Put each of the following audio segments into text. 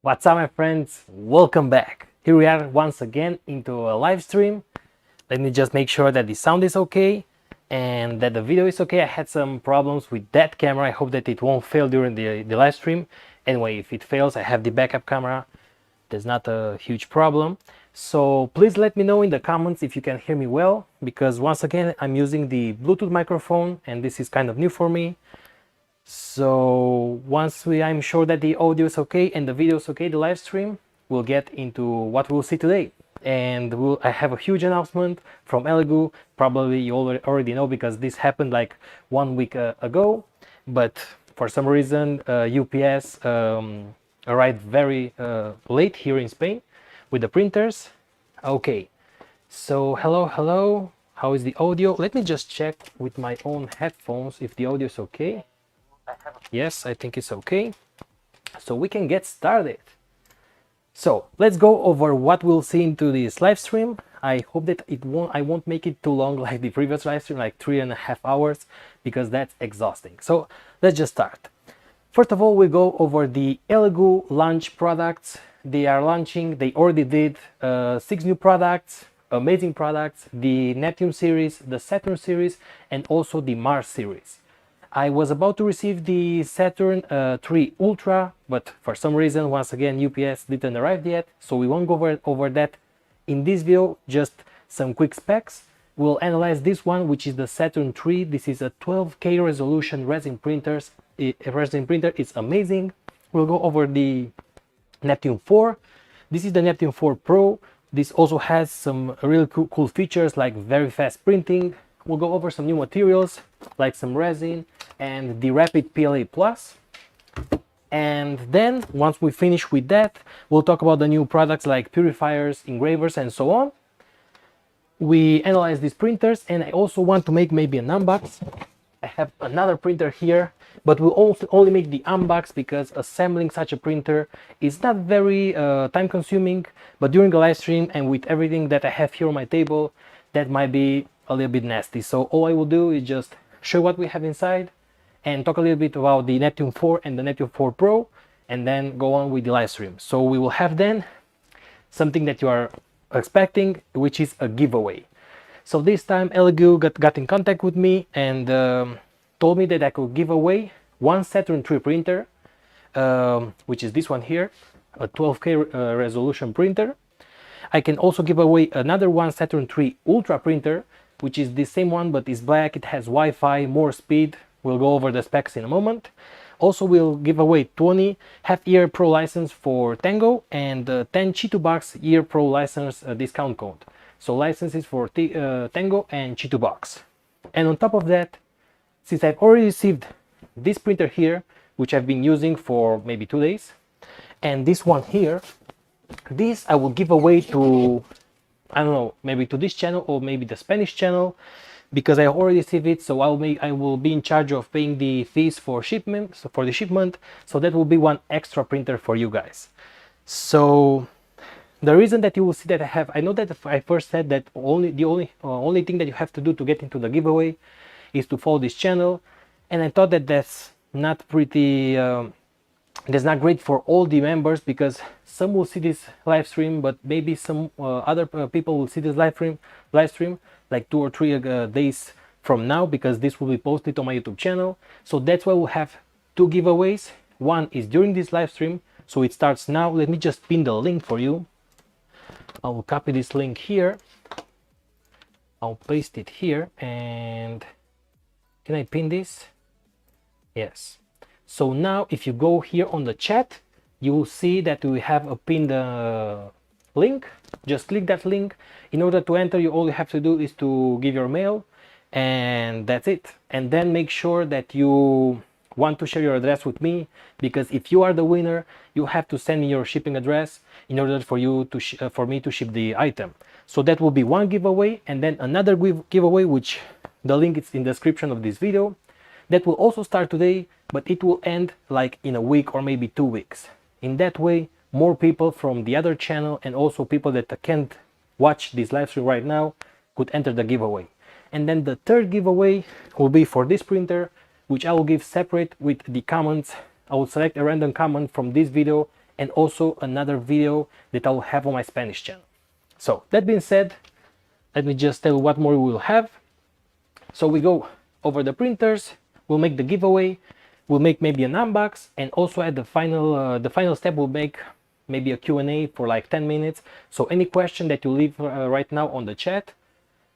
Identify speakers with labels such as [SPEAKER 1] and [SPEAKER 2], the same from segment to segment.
[SPEAKER 1] What's up, my friends? Welcome back. Here we are once again into a live stream. Let me just make sure that the sound is okay and that the video is okay. I had some problems with that camera. I hope that it won't fail during the live stream. Anyway, if it fails, I have the backup camera. There's not a huge problem. So please let me know in the comments if you can hear me well, because once again, I'm using the Bluetooth microphone and this is kind of new for me. So once I'm sure that the audio is okay and the video is okay, the live stream, we'll get into what we'll see today. And I have a huge announcement from Elegoo. Probably you already know because this happened like 1 week ago. But for some reason, UPS arrived very late here in Spain with the printers. Okay, so hello. How is the audio? Let me just check with my own headphones if the audio is okay. Yes, I think it's okay. So we can get started. So let's go over what we'll see into this live stream. I hope that I won't make it too long like the previous live stream, like 3.5 hours, because that's exhausting. So let's just start. First of all, we go over the Elegoo launch products. They already did 6 new products, amazing products, the Neptune series, the Saturn series, and also the Mars series. I was about to receive the Saturn 3 Ultra, but for some reason, once again, UPS didn't arrive yet, so we won't go over that in this video, just some quick specs. We'll analyze this one, which is the Saturn 3. This is a 12K resolution resin printer. It's amazing. We'll go over the Neptune 4. This is the Neptune 4 Pro. This also has some really cool features like very fast printing. We'll go over some new materials like some resin and the Rapid PLA Plus. And then once we finish with that, we'll talk about the new products like purifiers, engravers, and so on. We analyze these printers, and I also want to make maybe an unbox. I have another printer here, but we'll also only make the unbox because assembling such a printer is not very time consuming, but during the live stream and with everything that I have here on my table, that might be a little bit nasty. So all I will do is just show what we have inside and talk a little bit about the Neptune 4 and the Neptune 4 Pro, and then go on with the live stream. So we will have then something that you are expecting, which is a giveaway. So this time Elegoo got in contact with me and told me that I could give away one Saturn 3 printer, which is this one here, a 12K resolution printer. I can also give away another one Saturn 3 Ultra printer, which is the same one but is black. It has Wi-Fi, more speed. We'll go over the specs in a moment. Also, we'll give away 20 half-year pro license for Tango and 10 Chitubox year pro license discount code. So licenses for Tango and Chitubox. And on top of that, since I've already received this printer here, which I've been using for maybe 2 days, and this one here, this I will give away to, I don't know, maybe to this channel or maybe the Spanish channel, because I already received it. So I will be in charge of paying the fees for shipment, so so that will be one extra printer for you guys. So the reason that you will see that I know that I first said that the only thing that you have to do to get into the giveaway is to follow this channel, and I thought that that's not great for all the members, because some will see this live stream, but maybe some other people will see this live stream like 2 or 3 days from now, because this will be posted on my YouTube channel. So that's why we'll have 2 giveaways. One is during this live stream, so it starts now. Let me just pin the link for you. I will copy this link here. I'll paste it here, and can I pin this? Yes. So now if you go here on the chat, you will see that we have a pinned link. Just click that link. In order to enter, all you have to do is to give your mail, and that's it. And then make sure that you want to share your address with me, because if you are the winner, you have to send me your shipping address in order for me to ship the item. So that will be one giveaway, and then another giveaway, which the link is in the description of this video. That will also start today, but it will end like in a week or maybe 2 weeks. In that way, more people from the other channel and also people that can't watch this live stream right now could enter the giveaway. And then the third giveaway will be for this printer, which I will give separate with the comments. I will select a random comment from this video and also another video that I will have on my Spanish channel. So that being said, let me just tell you what more we will have. So we go over the printers, we'll make the giveaway, we'll make maybe an unbox, and also at the final step we'll make maybe a Q&A for like 10 minutes. So any question that you leave right now on the chat,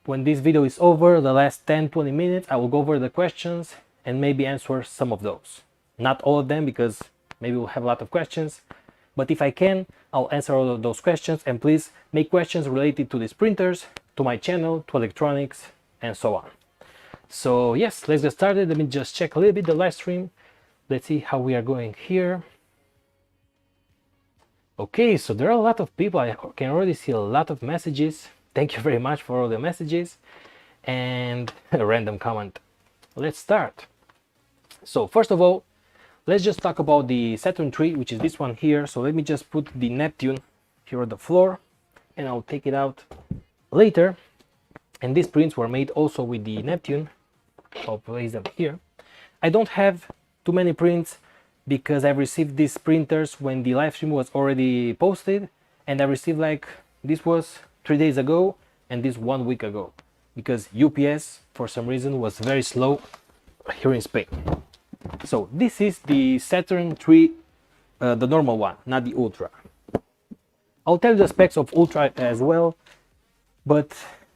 [SPEAKER 1] when this video is over, the last 10-20 minutes, I will go over the questions and maybe answer some of those. Not all of them, because maybe we'll have a lot of questions, but if I can, I'll answer all of those questions. And please make questions related to these printers, to my channel, to electronics, and so on. So yes, let's get started. Let me just check a little bit the live stream. Let's see how we are going here. Okay, so there are a lot of people. I can already see a lot of messages. Thank you very much for all the messages. And a random comment. Let's start. So first of all, let's just talk about the Saturn 3, which is this one here. So let me just put the Neptune here on the floor, and I'll take it out later. And these prints were made also with the Neptune. I'll place them here. I don't have too many prints because I received these printers when the live stream was already posted, and I received, like, this was 3 days ago and this 1 week ago, because UPS for some reason was very slow here in Spain. So this is the Saturn 3, the normal one, not the Ultra. I'll tell you the specs of Ultra as well, but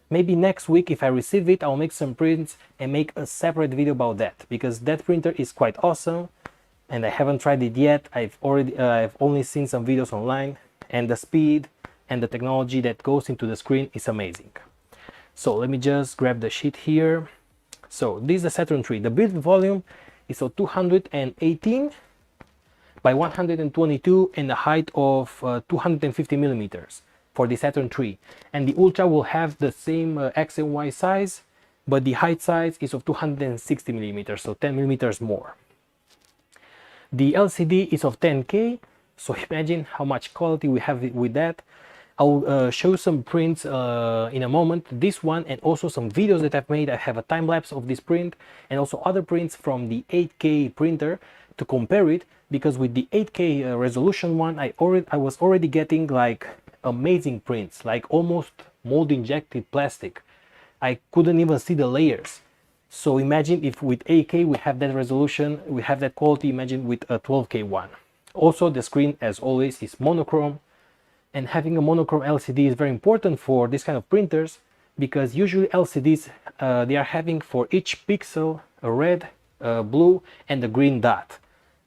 [SPEAKER 1] maybe next week, if I receive it, I'll make some prints and make a separate video about that, because that printer is quite awesome and I haven't tried it yet. I've only seen some videos online, and the speed and the technology that goes into the screen is amazing. So let me just grab the sheet here. So this is the Saturn 3. The build volume is of 218 by 122 and a height of 250 millimeters for the Saturn 3. And the Ultra will have the same X and Y size, but the height size is of 260 millimeters, so 10 millimeters more. The LCD is of 10K, so imagine how much quality we have with that. I'll show some prints in a moment, this one, and also some videos that I've made. I have a time lapse of this print and also other prints from the 8K printer to compare it, because with the 8K resolution one, I was already getting like amazing prints, like almost mold injected plastic. I couldn't even see the layers. So imagine if with 8K we have that resolution, we have that quality, imagine with a 12K one. Also, the screen, as always, is monochrome, and having a monochrome LCD is very important for this kind of printers, because usually LCDs, they are having for each pixel a red, blue, and a green dot.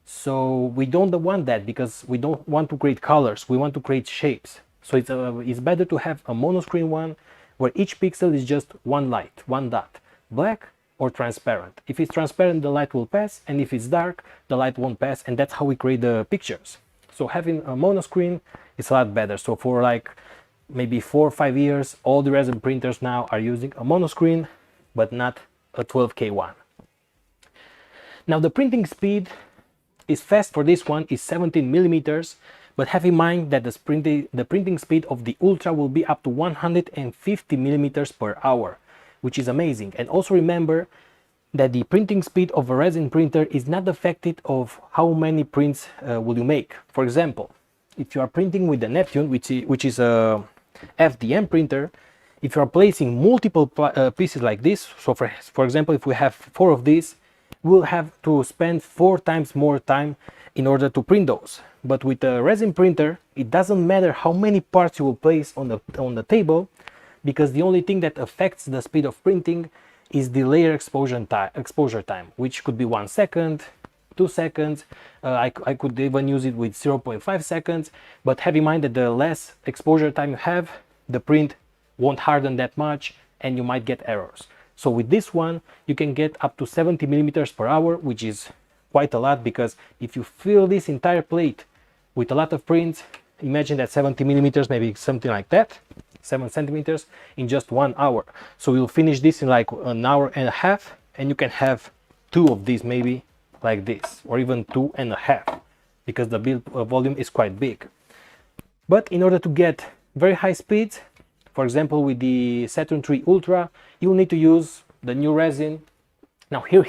[SPEAKER 1] So we don't want that, because we don't want to create colors, we want to create shapes. So it's better to have a monoscreen one where each pixel is just one light, one dot, black or transparent. If it's transparent, the light will pass, and if it's dark, the light won't pass, and that's how we create the pictures. So having a monoscreen is a lot better. So for like maybe 4 or 5 years, all the resin printers now are using a monoscreen, but not a 12K one. Now the printing speed is fast for this one, is 17 millimeters, but have in mind that the printing speed of the Ultra will be up to 150 millimeters per hour, which is amazing. And also remember that the printing speed of a resin printer is not affected of how many prints will you make. For example, if you are printing with the Neptune, which is a FDM printer, if you are placing multiple pieces like this, so for example, if we have 4 of these, we'll have to spend 4 times more time in order to print those. But with a resin printer, it doesn't matter how many parts you will place on the table, because the only thing that affects the speed of printing is the layer exposure time, which could be 1 second, 2 seconds. I could even use it with 0.5 seconds, but have in mind that the less exposure time you have, the print won't harden that much and you might get errors. So with this one, you can get up to 70 millimeters per hour, which is quite a lot, because if you fill this entire plate with a lot of prints, imagine that 70 millimeters, maybe something like that, 7 centimeters in just 1 hour. So we'll finish this in like an hour and a half, and you can have 2 of these maybe like this, or even 2.5, because the build volume is quite big. But in order to get very high speeds, for example with the Saturn 3 Ultra, you'll need to use the new resin. Now here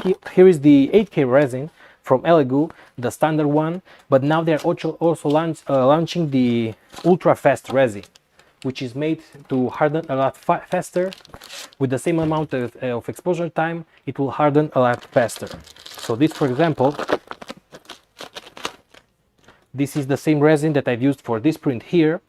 [SPEAKER 1] is the 8K resin from Elegoo, the standard one, but now they're also launching the ultra fast resin, which is made to harden a lot faster. With the same amount of exposure time, it will harden a lot faster. So this, for example, this is the same resin that I've used for this print here,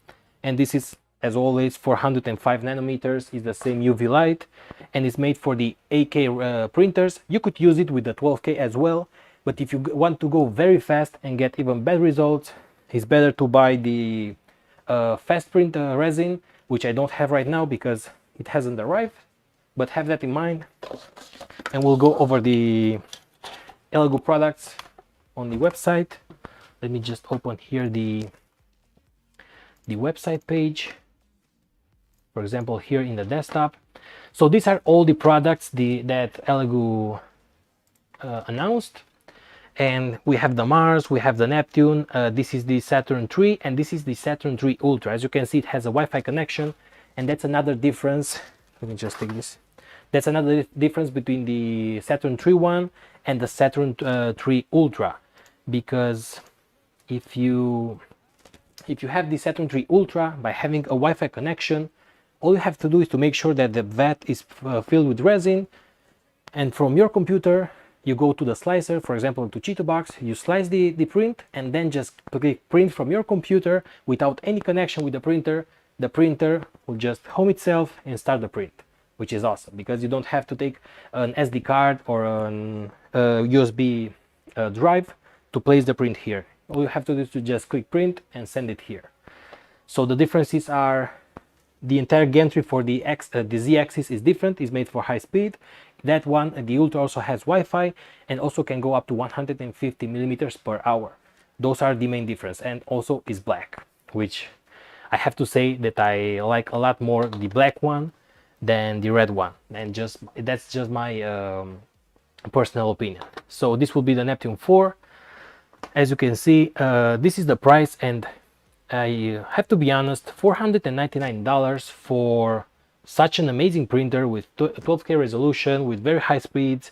[SPEAKER 1] and this is, as always, 405 nanometers, is the same UV light, and it's made for the 8K printers. You could use it with the 12K as well, but if you want to go very fast and get even better results, it's better to buy the fast print resin, which I don't have right now because it hasn't arrived, but have that in mind. And we'll go over the Elegoo products on the website. Let me just open here the website page, for example, here in the desktop. So these are all the products that Elegoo announced, and we have the Mars, we have the Neptune, this is the Saturn 3, and this is the Saturn 3 Ultra. As you can see, it has a Wi-Fi connection, and that's another difference. Let me just take this. That's another difference between the Saturn 3 one and the Saturn 3 Ultra, because if you have the Saturn 3 Ultra, by having a Wi-Fi connection, all you have to do is to make sure that the vat is filled with resin, and from your computer you go to the slicer, for example to Cheeto Box, you slice the print, and then just click print from your computer without any connection with the printer. The printer will just home itself and start the print, which is awesome because you don't have to take an SD card or an USB drive to place the print here. All you have to do is to just click print and send it here. So the differences are the entire gantry for the Z-axis is different, is made for high speed. That one, the Ultra, also has Wi-Fi and also can go up to 150 millimeters per hour. Those are the main difference, and also is black, which I have to say that I like a lot more the black one than the red one, and that's just my personal opinion. So this will be the Neptune 4. As you can see, this is the price, and I have to be honest, $499 for such an amazing printer with 12K resolution, with very high speeds,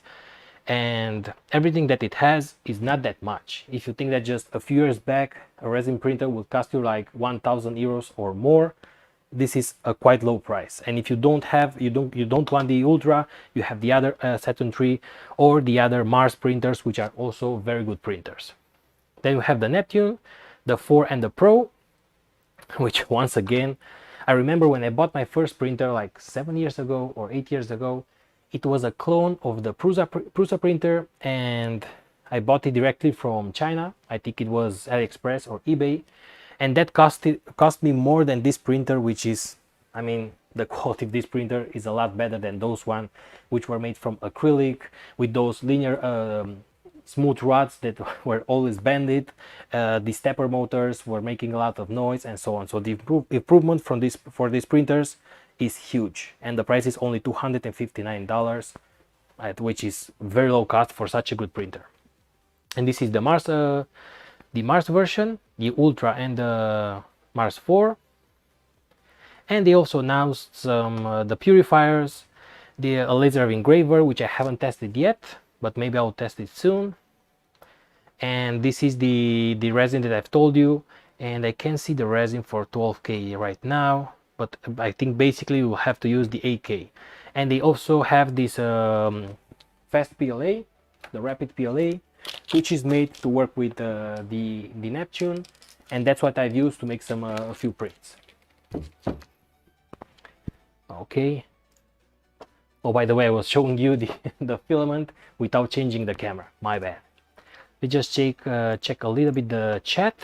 [SPEAKER 1] and everything that it has is not that much. If you think that just a few years back a resin printer would cost you like 1,000 euros or more, this is a quite low price. And if you don't want the Ultra, you have the other Saturn 3 or the other Mars printers, which are also very good printers. Then you have the Neptune, the 4 and the Pro, which once again, I remember when I bought my first printer like 7 years ago or 8 years ago, it was a clone of the Prusa printer, and I bought it directly from China. I think it was AliExpress or eBay, and that cost me more than this printer, which is, I mean, the quality of this printer is a lot better than those one which were made from acrylic with those linear smooth rods that were always bended. The stepper motors were making a lot of noise and so on. So the improvement for these printers is huge, and the price is only $259, which is very low cost for such a good printer. And this is the Mars version, the Ultra and the Mars 4. And they also announced some the purifiers, the laser engraver, which I haven't tested yet, but maybe I'll test it soon. And this is the resin that I've told you, and I can see the resin for 12K right now, but I think basically we'll have to use the 8K. And they also have this fast PLA, the rapid PLA, which is made to work with the Neptune, and that's what I've used to make some a few prints. Okay. Oh, by the way, I was showing you the filament without changing the camera. My bad. We just check a little bit the chat.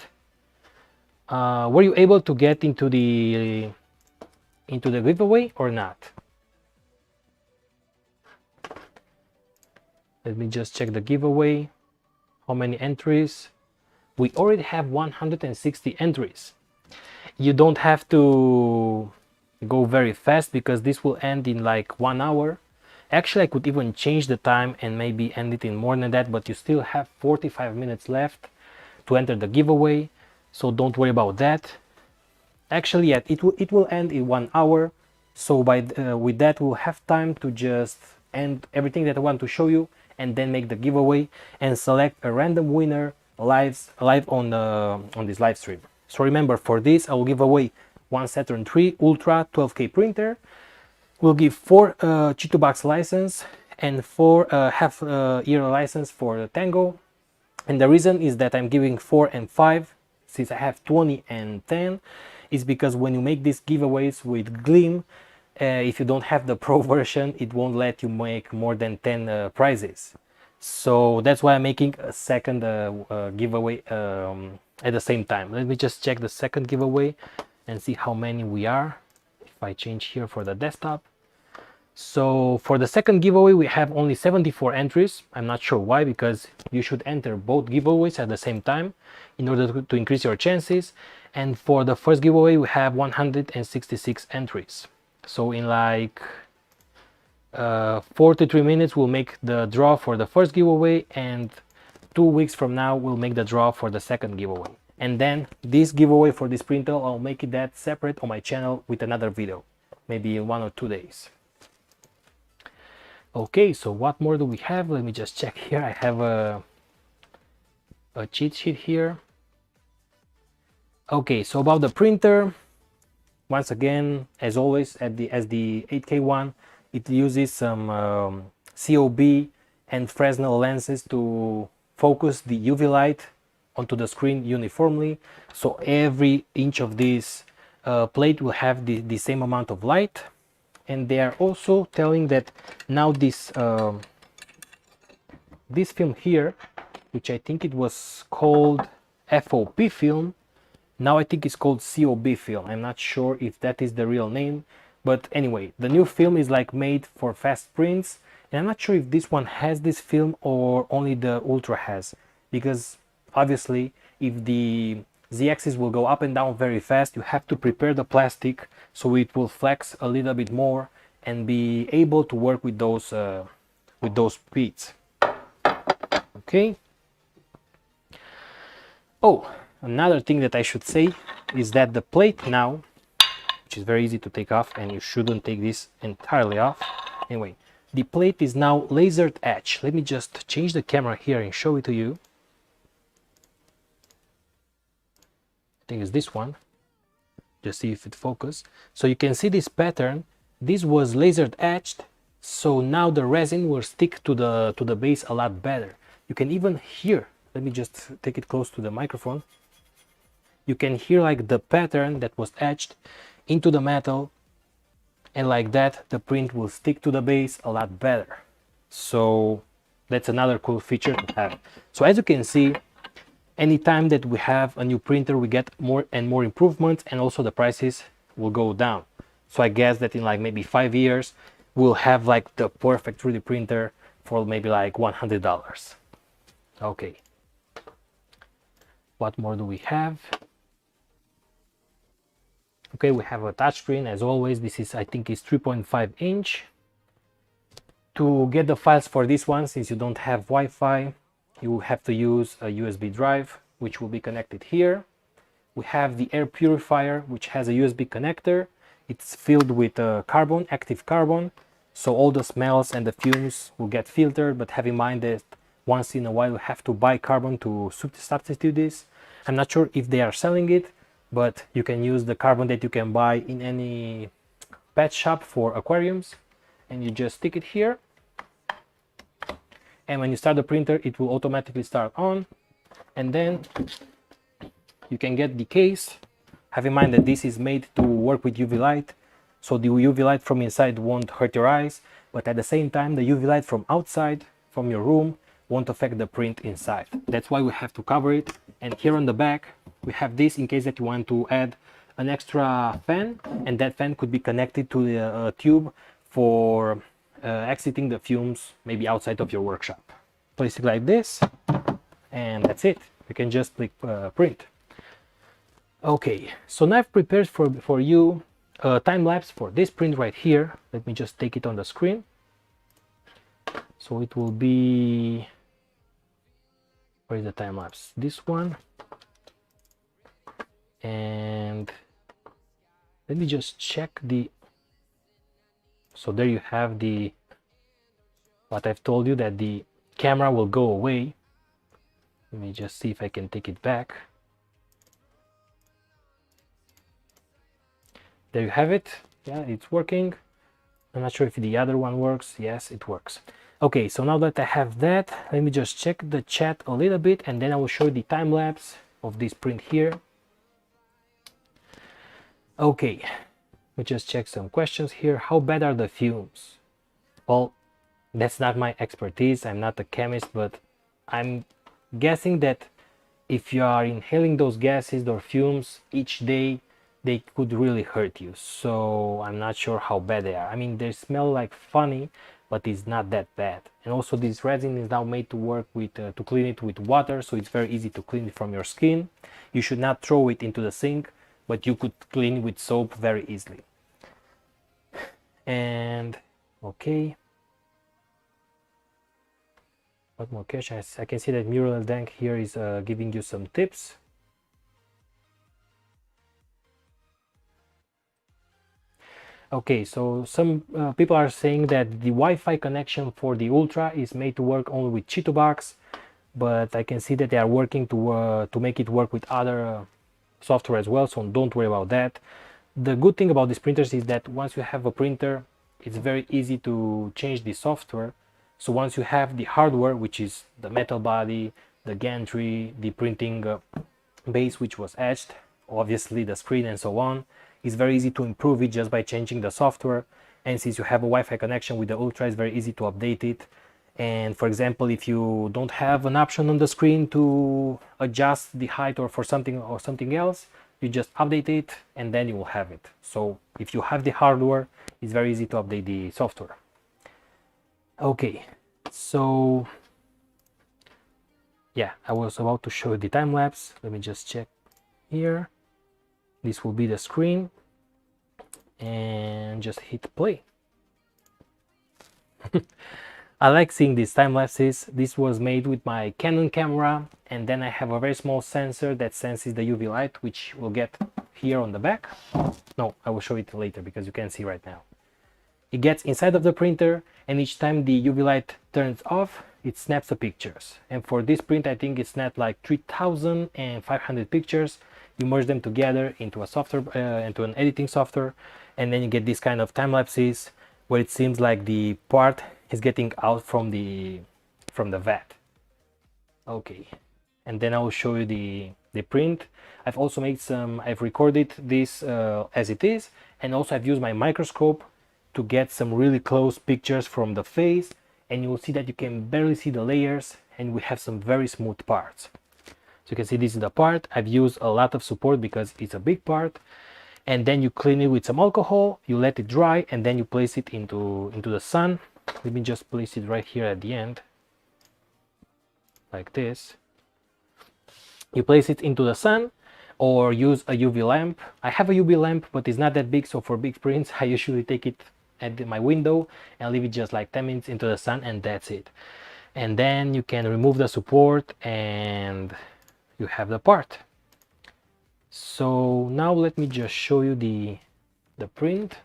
[SPEAKER 1] Were you able to get into the giveaway or not? Let me just check the giveaway. How many entries? We already have 160 entries. You don't have to go very fast because this will end in like 1 hour. Actually, I could even change the time and maybe end it in more than that, but you still have 45 minutes left to enter the giveaway, so don't worry about that. Actually, yeah, it will end in 1 hour, so with that we'll have time to just end everything that I want to show you and then make the giveaway and select a random winner live on this live stream. So remember, for this I will give away one Saturn 3 Ultra 12K printer. We'll give 4 G2 box license and 4 half year license for the Tango. And the reason is that I'm giving 4 and 5, since I have 20 and 10, is because when you make these giveaways with Gleam, if you don't have the Pro version, it won't let you make more than 10 prizes. So that's why I'm making a second giveaway at the same time. Let me just check the second giveaway and see how many we are. If I change here for the desktop. So for the second giveaway we have only 74 entries. I'm not sure why, because you should enter both giveaways at the same time in order to increase your chances. And for the first giveaway we have 166 entries. So in like 43 minutes we'll make the draw for the first giveaway, and 2 weeks from now we'll make the draw for the second giveaway. And then this giveaway for this printer, I'll make it that separate on my channel with another video, maybe in 1 or 2 days. Okay, so what more do we have? Let me just check here. I have a cheat sheet here. Okay, so about the printer, once again, as always, as the 8K one, it uses some COB and Fresnel lenses to focus the UV light onto the screen uniformly. So every inch of this plate will have the same amount of light. And they are also telling that now this film here, which I think it was called FOP film, now I think it's called COB film. I'm not sure if that is the real name, but anyway, the new film is like made for fast prints, and I'm not sure if this one has this film or only the Ultra has, because obviously if the Z-axis will go up and down very fast, you have to prepare the plastic so it will flex a little bit more and be able to work with those speeds. Okay. Oh, another thing that I should say is that the plate now, which is very easy to take off, and you shouldn't take this entirely off. Anyway, the plate is now lasered etched. Let me just change the camera here and show it to you. I think it's this one. Just see if it focuses. So you can see this pattern. This was lasered etched, so now the resin will stick to the base a lot better. You can even hear, let me just take it close to the microphone. You can hear like the pattern that was etched into the metal, and like that the print will stick to the base a lot better. So that's another cool feature to have. So as you can see, anytime that we have a new printer, we get more and more improvements, and also the prices will go down. So I guess that in like maybe 5 years, we'll have like the perfect 3D printer for maybe like $100. Okay. What more do we have? Okay, we have a touchscreen as always. This is, I think, is 3.5 inch. To get the files for this one, since you don't have Wi-Fi, you have to use a USB drive, which will be connected here. We have the air purifier, which has a USB connector. It's filled with carbon, active carbon, so all the smells and the fumes will get filtered, but have in mind that once in a while you have to buy carbon to substitute this. I'm not sure if they are selling it, but you can use the carbon that you can buy in any pet shop for aquariums, and you just stick it here. And when you start the printer, it will automatically start on, and then you can get the case. Have in mind that this is made to work with UV light, so the UV light from inside won't hurt your eyes, but at the same time the UV light from outside, from your room, won't affect the print inside. That's why we have to cover it. And here on the back we have this in case that you want to add an extra fan, and that fan could be connected to the tube for exiting the fumes maybe outside of your workshop. Place it like this, and that's it. You can just click print. Okay, so now I've prepared for you a time-lapse for this print right here. Let me just take it on the screen. So it will be, where is the time-lapse? This one. And let me just check the, so there you have the, what I've told you, that the camera will go away. Let me just see if I can take it back. There you have it. Yeah, it's working. I'm not sure if the other one works. Yes, it works. Okay, so now that I have that, let me just check the chat a little bit, and then I will show you the time lapse of this print here. Okay, let me just check some questions here. How bad are the fumes? Well, that's not my expertise. I'm not a chemist, but I'm guessing that if you are inhaling those gases or fumes each day, they could really hurt you. So I'm not sure how bad they are. I mean, they smell like funny, but it's not that bad. And also this resin is now made to work with to clean it with water, so it's very easy to clean it from your skin. You should not throw it into the sink, but you could clean it with soap very easily. And okay, what more questions? I can see that Mural Dank here is giving you some tips. Okay, so some people are saying that the Wi-Fi connection for the Ultra is made to work only with Chitubox, but I can see that they are working to make it work with other software as well, so don't worry about that. The good thing about these printers is that once you have a printer, it's very easy to change the software. So once you have the hardware, which is the metal body, the gantry, the printing base which was etched, obviously the screen and so on, it's very easy to improve it just by changing the software. And since you have a Wi-Fi connection with the Ultra, it's very easy to update it. And for example, if you don't have an option on the screen to adjust the height or for something else, you just update it and then you will have it. So if you have the hardware, it's very easy to update the software. Okay, so yeah, I was about to show you the time lapse. Let me just check here. This will be the screen, and just hit play. I like seeing these time lapses. This was made with my Canon camera, and then I have a very small sensor that senses the UV light, which we'll get here on the back. No, I will show it later because you can't see right now. It gets inside of the printer, and each time the UV light turns off, it snaps the pictures. And for this print, I think it snapped like 3,500 pictures. You merge them together into a software, into an editing software, and then you get this kind of time lapses where it seems like the part is getting out from the vat. Okay, and then I will show you the print. I've also made some. I've recorded this as it is, and also I've used my microscope to get some really close pictures from the face, and you will see that you can barely see the layers, and we have some very smooth parts. So you can see this is the part. I've used a lot of support because it's a big part, and then you clean it with some alcohol, you let it dry, and then you place it into the sun. Let me just place it right here at the end, like this. You place it into the sun or use a UV lamp. I have a UV lamp, but it's not that big, so for big prints I usually take it at my window and leave it just like 10 minutes into the sun, and that's it. And then you can remove the support and you have the part. So now let me just show you the print,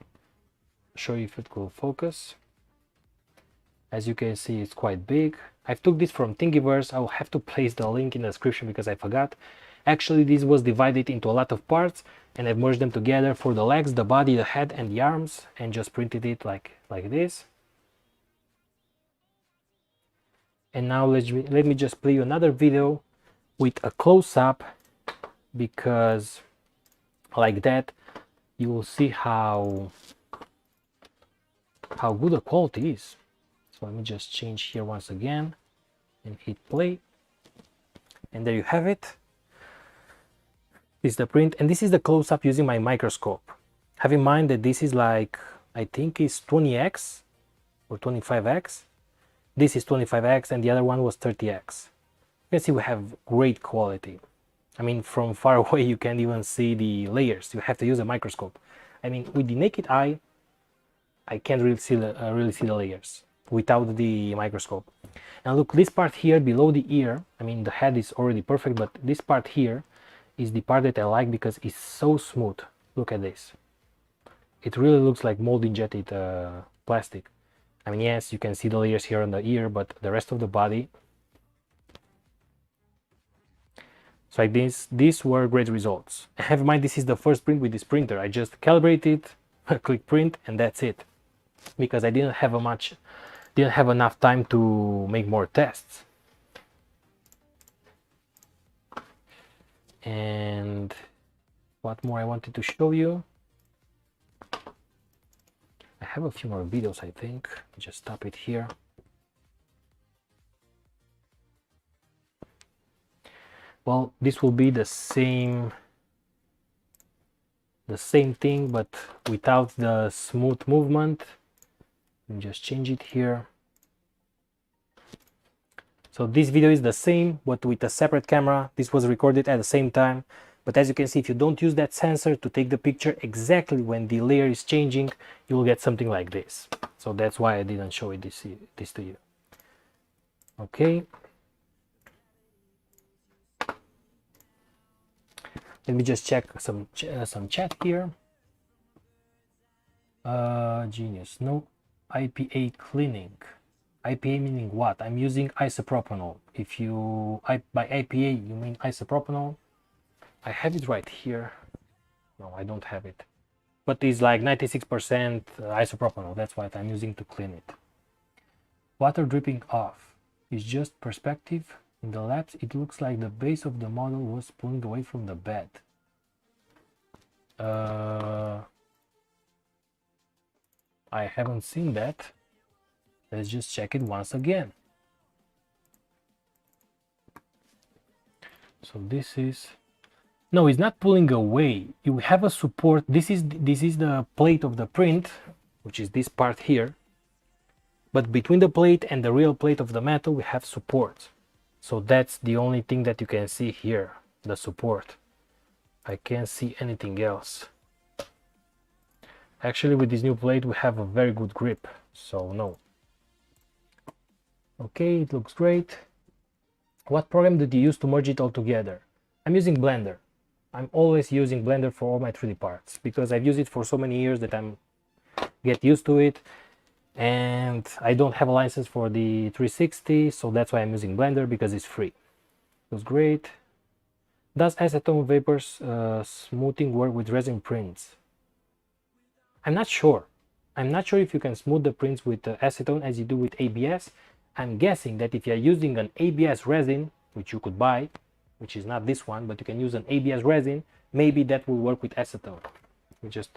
[SPEAKER 1] show you if it will focus. As you can see, it's quite big. I took this from Thingiverse. I will have to place the link in the description because I forgot. Actually, this was divided into a lot of parts, and I've merged them together for the legs, the body, the head, and the arms, and just printed it like this. And now let me just play you another video with a close-up, because like that you will see how good the quality is. So let me just change here once again and hit play, and there you have it. This is the print, and this is the close-up using my microscope. Have in mind that this is like, I think it's 20x or 25x. This is 25x and the other one was 30x. You can see we have great quality. I mean, from far away you can't even see the layers. You have to use a microscope. I mean, with the naked eye, I can't really see the layers without the microscope. And look, this part here below the ear, I mean, the head is already perfect, but this part here is the part that I like because it's so smooth. Look at this. It really looks like mold injected plastic. I mean, yes, you can see the layers here on the ear, but the rest of the body. So like this, these were great results. Have in mind, this is the first print with this printer. I just calibrate it, click print, and that's it. Because I didn't have enough time to make more tests. And what more I wanted to show you? I have a few more videos, I think. Just stop it here. Well, this will be the same thing, but without the smooth movement. Just change it here. So this video is the same, but with a separate camera. This was recorded at the same time. But as you can see, if you don't use that sensor to take the picture exactly when the layer is changing, you will get something like this. So that's why I didn't show it this to you. Okay. Let me just check some chat here. Genius. No IPA cleaning. IPA meaning what? I'm using isopropanol. If you by IPA you mean isopropanol. I have it right here. No, I don't have it. But it's like 96% isopropanol. That's what I'm using to clean it. Water dripping off. It's just perspective. In the labs, it looks like the base of the model was pulling away from the bed. I haven't seen that. Let's just check it once again. So this is... No, it's not pulling away. You have a support. This is the plate of the print, which is this part here. But between the plate and the real plate of the metal, we have support. So that's the only thing that you can see here, the support. I can't see anything else. Actually, with this new plate, we have a very good grip. So no. Okay, it looks great. What program did you use to merge it all together? I'm using Blender. I'm always using Blender for all my 3D parts because I've used it for so many years that I'm get used to it, and I don't have a license for the 360, so that's why I'm using Blender, because it's free. It was great. Does acetone vapors smoothing work with resin prints? I'm not sure. I'm not sure if you can smooth the prints with acetone as you do with ABS. I'm guessing that if you're using an ABS resin, which you could buy, which is not this one, but you can use an ABS resin, maybe that will work with acetone. Let me just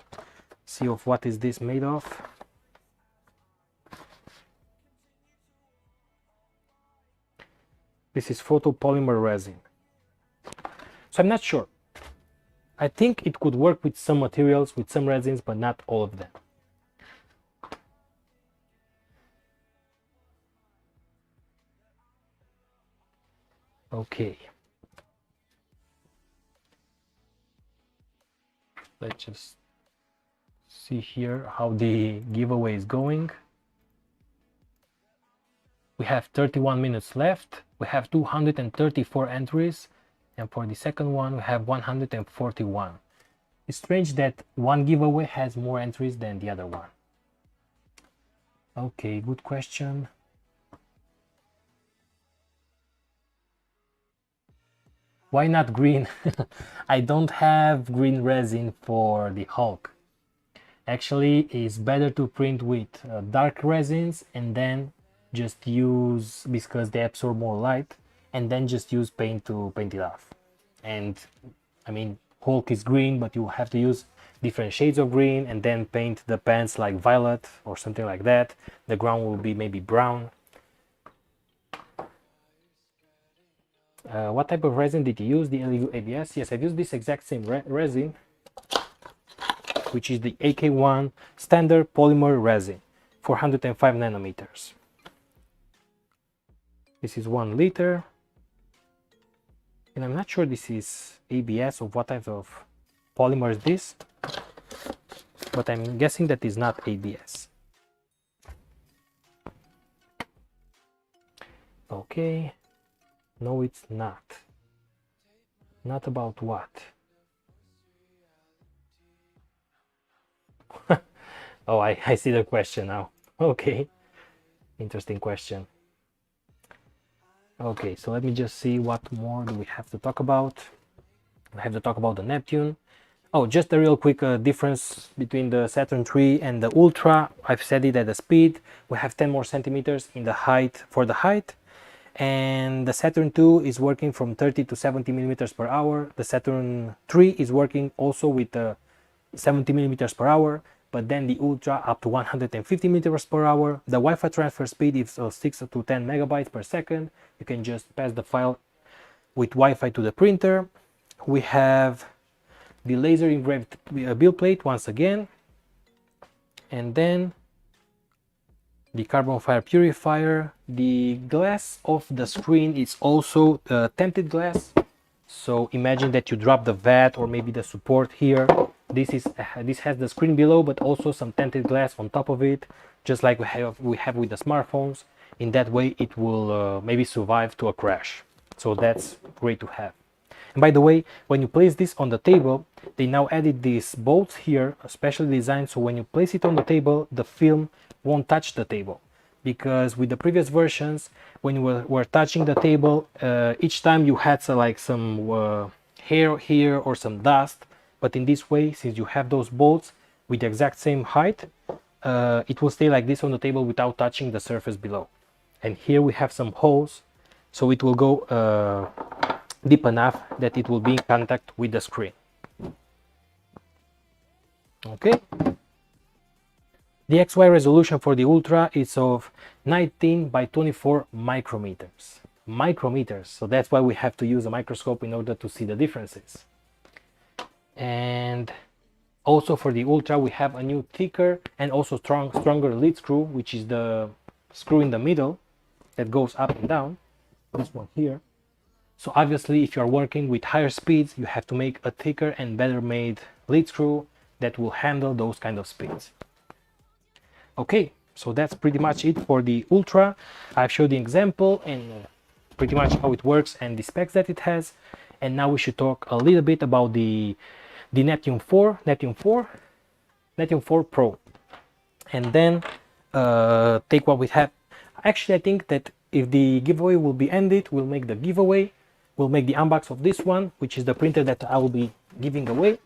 [SPEAKER 1] see of what is this made of. This is photopolymer resin. So I'm not sure. I think it could work with some materials, with some resins, but not all of them. Okay. Let's just see here how the giveaway is going. We have 31 minutes left. We have 234 entries, and for the second one we have 141. It's strange that one giveaway has more entries than the other one. Okay, good question. Why not green? I don't have green resin for the Hulk. Actually, it's better to print with dark resins and then just use, because they absorb more light, and then just use paint to paint it off. And I mean, Hulk is green, but you have to use different shades of green and then paint the pants like violet or something like that. The ground will be maybe brown. What type of resin did you use? The Elegoo ABS? Yes, I've used this exact same resin, which is the AK1 standard polymer resin, 405 nanometers. This is 1 liter. And I'm not sure this is ABS or what type of polymer is this, but I'm guessing that is not ABS. Okay. No, it's not. Not about what? Oh, I see the question now. Okay. Interesting question. Okay, so let me just see what more do we have to talk about. I have to talk about the Neptune. Oh, just a real quick difference between the Saturn 3 and the Ultra. I've set it at the speed. We have 10 more centimeters in the height for the height. And the Saturn 2 is working from 30 to 70 millimeters per hour. The Saturn 3 is working also with 70 millimeters per hour, but then the Ultra up to 150 meters per hour. The Wi-Fi transfer speed is 6 to 10 megabytes per second. You can just pass the file with Wi-Fi to the printer. We have the laser engraved build plate once again, and then the carbon fiber purifier. The glass of the screen is also tinted glass, so imagine that you drop the vat or maybe the support here. This has the screen below, but also some tinted glass on top of it, just like we have with the smartphones. In that way it will maybe survive to a crash, so that's great to have. And by the way, when you place this on the table, they now added these bolts here, specially designed so when you place it on the table, the film won't touch the table. Because with the previous versions, when you were touching the table, each time you had like some hair here or some dust. But in this way, since you have those bolts with the exact same height, it will stay like this on the table without touching the surface below. And here we have some holes, so it will go deep enough that it will be in contact with the screen. Okay. The XY resolution for the Ultra is of 19 by 24 micrometers. Micrometers, so that's why we have to use a microscope in order to see the differences. And also for the Ultra we have a new thicker and also stronger lead screw, which is the screw in the middle that goes up and down, this one here. So obviously if you are working with higher speeds, you have to make a thicker and better made lead screw that will handle those kind of speeds. Okay, so that's pretty much it for the Ultra. I've showed the example and pretty much how it works and the specs that it has. And now we should talk a little bit about the Neptune 4 Pro, and then take what we have. Actually, I think that if the giveaway will be ended, we'll make the giveaway. We'll make the unbox of this one, which is the printer that I will be giving away,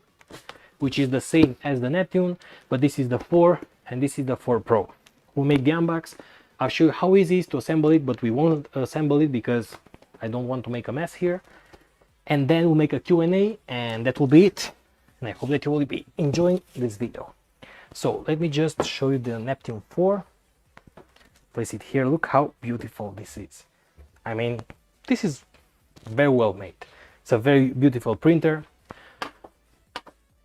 [SPEAKER 1] which is the same as the Neptune, but this is the 4 and this is the 4 Pro. We'll make the unbox. I'll show you how easy it is to assemble it, but we won't assemble it because I don't want to make a mess here. And then we'll make a Q&A, and that will be it. And I hope that you will be enjoying this video. So let me just show you the Neptune 4. Place it here. Look how beautiful this is. I mean, this is very well made. It's a very beautiful printer.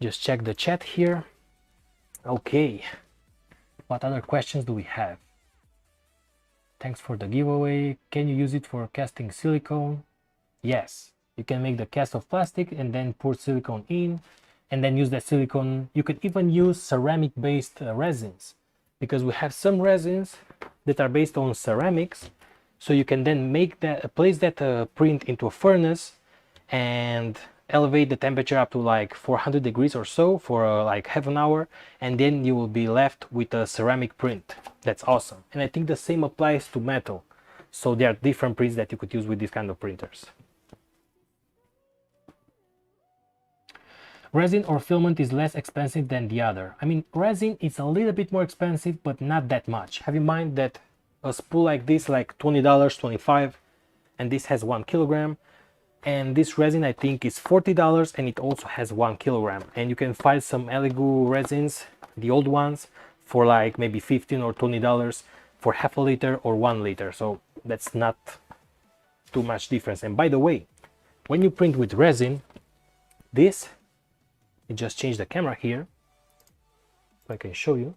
[SPEAKER 1] Just check the chat here. Okay, what other questions do we have? Thanks for the giveaway. Can you use it for casting silicone? Yes, you can make the cast of plastic and then pour silicone in and then use that silicone. You could even use ceramic based resins, because we have some resins that are based on ceramics, so you can then make that, place that print into a furnace and elevate the temperature up to like 400 degrees or so for like half an hour, and then you will be left with a ceramic print. That's awesome. And I think the same applies to metal, so there are different prints that you could use with these kind of printers. Resin or filament is less expensive than the other. I mean, resin is a little bit more expensive, but not that much. Have in mind that a spool like this, like $20, $25, and this has 1 kilogram. And this resin I think is $40, and it also has 1 kilogram. And you can find some Elegoo resins, the old ones, for like maybe $15 or $20 for half a liter or 1 liter. So that's not too much difference. And by the way, when you print with resin, this, it just changed the camera here, if I can show you.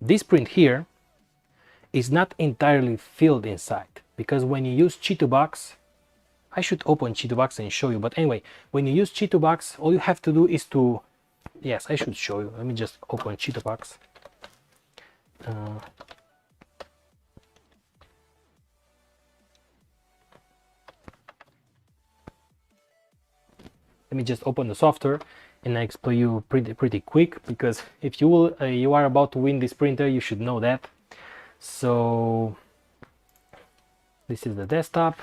[SPEAKER 1] This print here is not entirely filled inside, because when you use Cheeto Box, I should open Cheeto Box and show you, but anyway, when you use Cheeto Box, all you have to do is to, yes, I should show you. Let me just open Cheeto Box. Let me just open the software and I explain you pretty quick, because if you are about to win this printer, you should know that. So this is the desktop.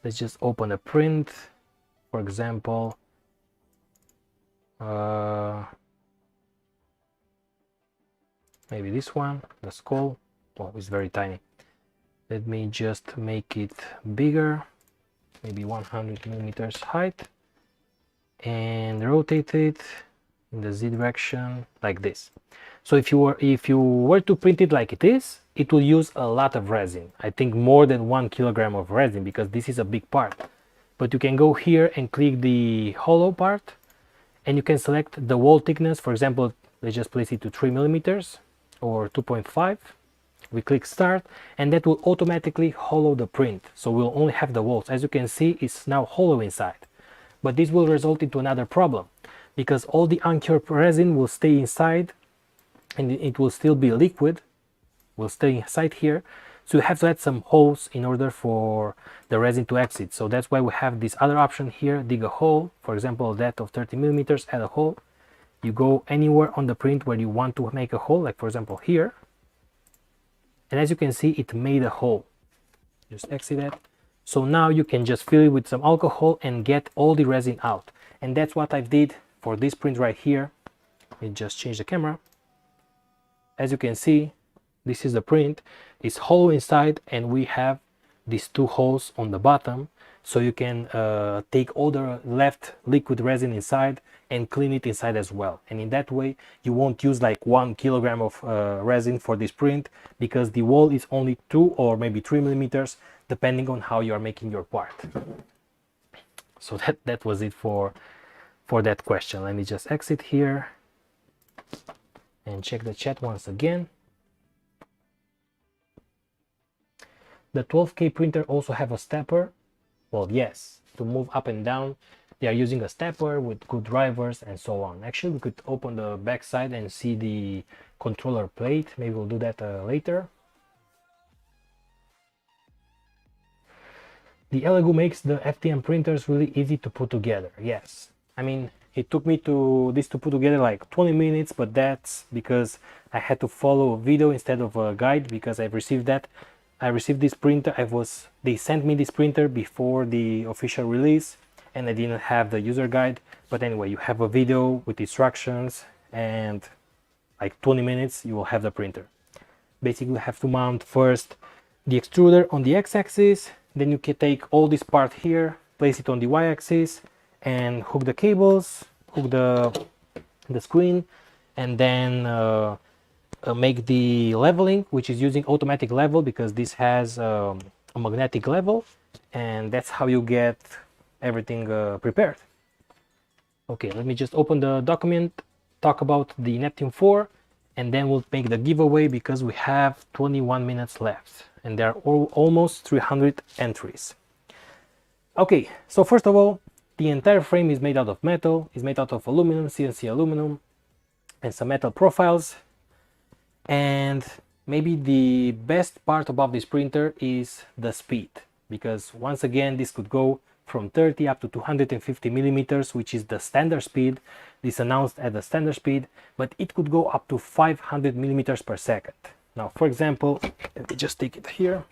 [SPEAKER 1] Let's just open a print, for example. Maybe this one, the skull. Oh, it's very tiny. Let me just make it bigger, maybe 100 millimeters height, and rotate it in the Z direction like this. So if you were to print it like it is, it will use a lot of resin. I think more than 1 kilogram of resin, because this is a big part. But you can go here and click the hollow part, and you can select the wall thickness. For example, let's just place it to 3 millimeters or 2.5. We click start, and that will automatically hollow the print. So we'll only have the walls. As you can see, it's now hollow inside. But this will result into another problem, because all the uncured resin will stay inside, and it will still be liquid, will stay inside here. So you have to add some holes in order for the resin to exit. So that's why we have this other option here, dig a hole, for example, depth of 30 millimeters, add a hole. You go anywhere on the print where you want to make a hole, like for example here. And as you can see, it made a hole. Just exit it. So now you can just fill it with some alcohol and get all the resin out. And that's what I did for this print right here. Let me just change the camera. As you can see, this is the print. It's hollow inside, and we have these two holes on the bottom. So you can take all the left liquid resin inside and clean it inside as well. And in that way, you won't use like 1 kilogram of resin for this print, because the wall is only 2 or maybe 3 millimeters, depending on how you are making your part. So that was it for that question. Let me just exit here and check the chat once again. The 12K printer also have a stepper. Well, yes, to move up and down, they are using a stepper with good drivers and so on. Actually, we could open the back side and see the controller plate. Maybe we'll do that later. The Elegoo makes the FDM printers really easy to put together. Yes, I mean, it took me to put together like 20 minutes, but that's because I had to follow a video instead of a guide, because I received this printer. They sent me this printer before the official release, and I didn't have the user guide. But anyway, you have a video with instructions, and like 20 minutes you will have the printer. Basically, you have to mount first the extruder on the x-axis, then you can take all this part here, place it on the y-axis, and hook the cables, hook the screen, and then make the leveling, which is using automatic level, because this has a magnetic level, and that's how you get everything prepared. Okay, let me just open the document, talk about the Neptune 4, and then we'll make the giveaway, because we have 21 minutes left and there are almost 300 entries. Okay, so first of all, the entire frame is made out of metal, is made out of aluminum, CNC aluminum, and some metal profiles. And maybe the best part about this printer is the speed, because once again, this could go from 30 up to 250 millimeters, which is the standard speed. This announced at the standard speed, but it could go up to 500 millimeters per second. Now, for example, let me just take it here.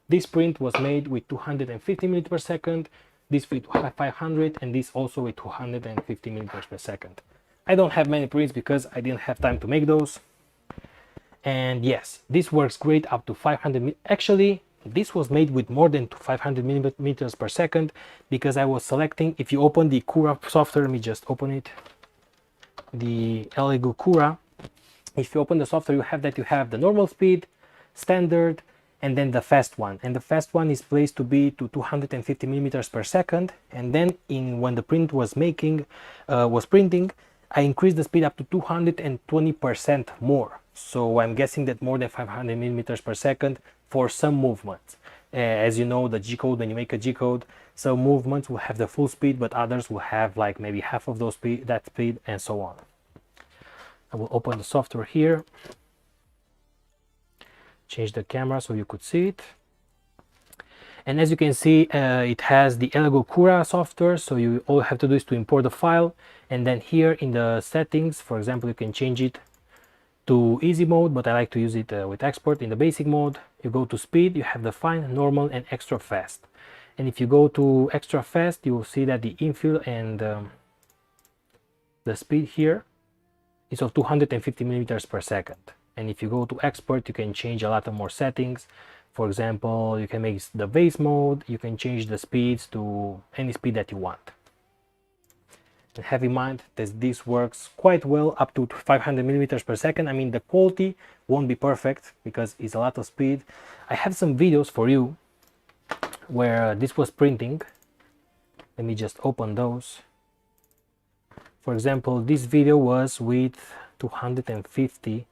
[SPEAKER 1] This print was made with 250 millimeters per second, this with 500, and this also with 250 millimeters per second. I don't have many prints because I didn't have time to make those. And yes, this works great up to 500. Actually, this was made with more than 500 millimeters per second, because I was selecting, if you open the Cura software, let me just open it, the Elegoo Cura. If you open the software, you have the normal speed, standard, and then the fast one. And the fast one is placed to be to 250 millimeters per second. And then when the print was printing, I increased the speed up to 220% more. So I'm guessing that more than 500 millimeters per second for some movements. As you know, the G-code, when you make a G-code, some movements will have the full speed, but others will have like maybe half of that speed, and so on. I will open the software here, change the camera so you could see it. And as you can see, it has the Elegoo Cura software, so all you have to do is to import the file, and then here in the settings, for example, you can change it to easy mode, but I like to use it with export. In the basic mode, you go to speed, you have the fine, normal, and extra fast. And if you go to extra fast, you will see that the infill and the speed here is of 250 millimeters per second. And if you go to export, you can change a lot of more settings. For example, you can make the base mode, you can change the speeds to any speed that you want. And have in mind that this works quite well up to 500 millimeters per second. I mean, the quality won't be perfect because it's a lot of speed. I have some videos for you where this was printing. Let me just open those. For example, this video was with 250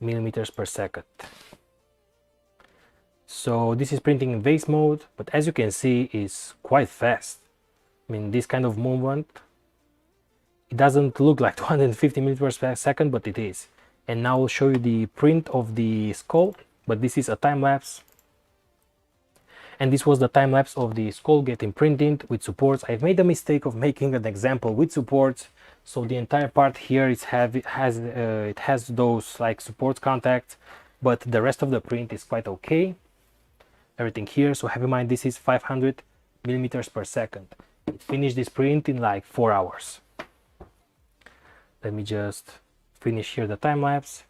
[SPEAKER 1] millimeters per second. So this is printing in base mode, but as you can see, it's quite fast. I mean, this kind of movement, it doesn't look like 250 millimeters per second, but it is. And now I'll show you the print of the skull, but this is a time lapse. And this was the time lapse of the skull getting printed with supports. I've made the mistake of making an example with supports, so the entire part here it has those like support contacts, but the rest of the print is quite okay. Everything here, so have in mind this is 500 millimeters per second. It finished this print in like 4 hours. Let me just finish here the time lapse,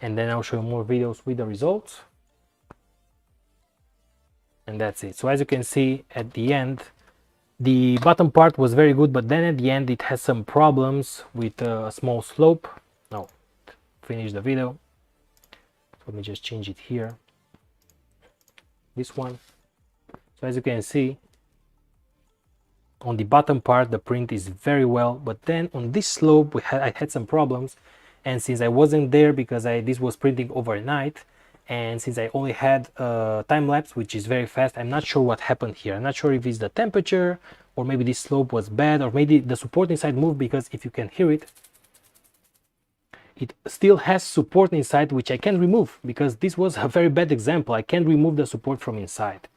[SPEAKER 1] and then I'll show you more videos with the results. And that's it. So as you can see at the end, the bottom part was very good, but then at the end it has some problems with a small slope. No, finish the video. Let me just change it here, this one. So as you can see, on the bottom part the print is very well, but then on this slope I had some problems. And since I wasn't there because this was printing overnight, and since I only had a time lapse which is very fast, I'm not sure what happened here. I'm not sure if it's the temperature, or maybe this slope was bad, or maybe the support inside moved, because if you can hear it, it still has support inside which I can remove, because this was a very bad example. I can't remove the support from inside.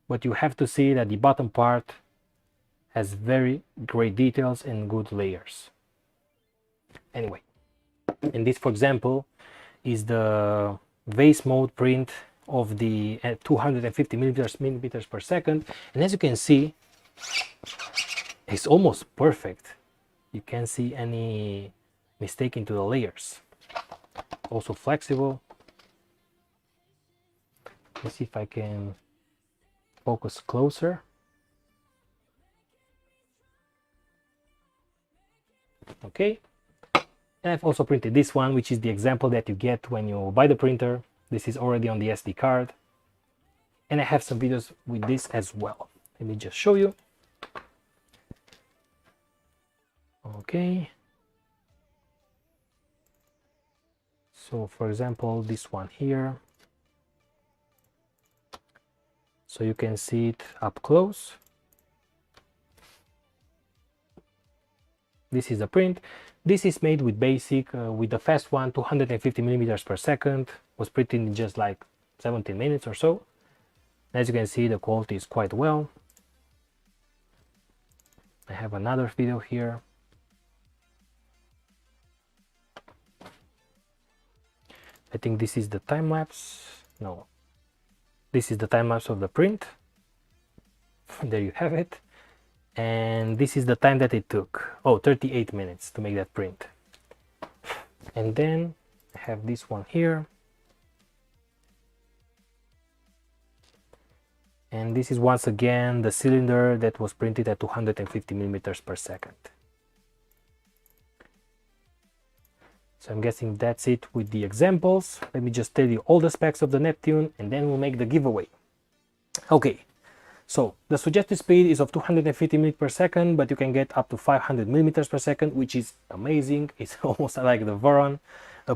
[SPEAKER 1] But you have to see that the bottom part has very great details and good layers. Anyway, and this, for example, is the base mode print of the 250 millimeters per second, and as you can see, it's almost perfect. You can't see any mistake into the layers. Also flexible. Let's see if I can focus closer. Okay, and I've also printed this one, which is the example that you get when you buy the printer. This is already on the SD card, and I have some videos with this as well. Let me just show you. Okay, so for example, this one here, so you can see it up close. This is the print. This is made with basic, with the fast one, 250 millimeters per second, was printed in just like 17 minutes or so. As you can see, the quality is quite well. I have another video here. I think this is the time lapse. No, this is the time lapse of the print. There you have it. And this is the time that it took. Oh, 38 minutes to make that print. And then I have this one here. And this is once again the cylinder that was printed at 250 millimeters per second. So I'm guessing that's it with the examples. Let me just tell you all the specs of the Neptune, and then we'll make the giveaway. Okay. So the suggested speed is of 250 millimeters per second, but you can get up to 500 millimeters per second, which is amazing. It's almost like the Voron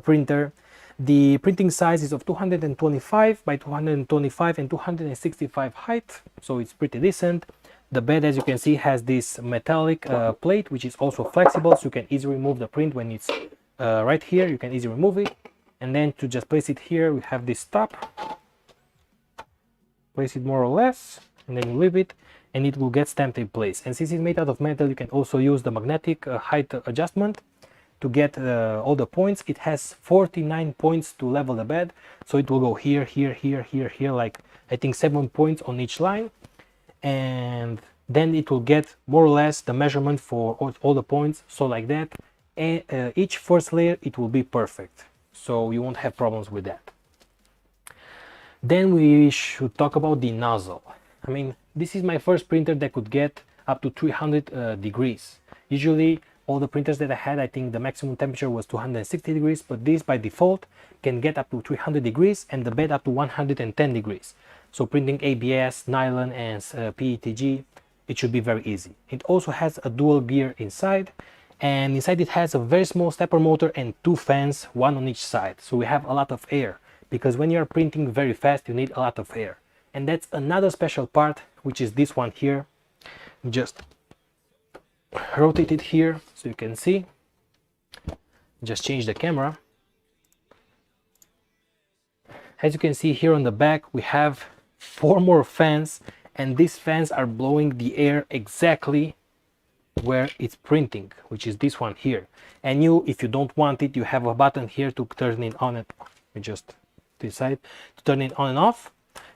[SPEAKER 1] printer. The printing size is of 225 by 225 and 265 height, so it's pretty decent. The bed, as you can see, has this metallic plate, which is also flexible, so you can easily remove the print when it's right here. You can easily remove it, and then to just place it here, we have this top. Place it more or less, and then you leave it, and it will get stamped in place. And since it's made out of metal, you can also use the magnetic height adjustment to get all the points. It has 49 points to level the bed, so it will go here, here, here, here, here, like I think 7 points on each line, and then it will get more or less the measurement for all the points. So like that, and each first layer it will be perfect, so you won't have problems with that. Then we should talk about the nozzle. I mean, this is my first printer that could get up to 300 degrees. Usually all the printers that I had, I think the maximum temperature was 260 degrees, but this by default can get up to 300 degrees and the bed up to 110 degrees. So printing ABS, nylon and PETG, it should be very easy. It also has a dual gear inside, and inside it has a very small stepper motor and 2 fans, one on each side. So we have a lot of air, because when you're printing very fast you need a lot of air. And that's another special part, which is this one here. Just rotate it here so you can see. Just change the camera. As you can see here on the back, we have 4 more fans, and these fans are blowing the air exactly where it's printing, which is this one here. And you, if you don't want it, you have a button here to turn it on and you just decide to turn it on and off,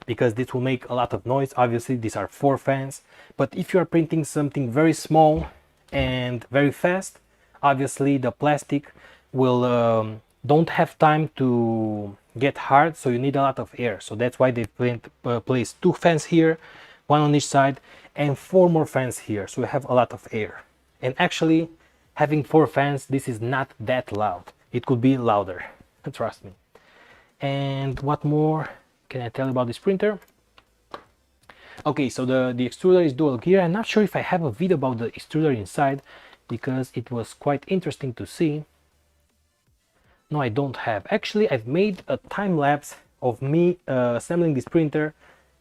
[SPEAKER 1] because this will make a lot of noise. Obviously these are 4 fans, but if you are printing something very small and very fast, obviously the plastic will don't have time to get hard, so you need a lot of air. So that's why they place 2 fans here, one on each side, and 4 more fans here, so you have a lot of air. And actually having 4 fans, this is not that loud. It could be louder, trust me. And what more can I tell you about this printer? Okay, so the extruder is dual gear. I'm not sure if I have a video about the extruder inside, because it was quite interesting to see. No, I don't have. Actually, I've made a time lapse of me assembling this printer,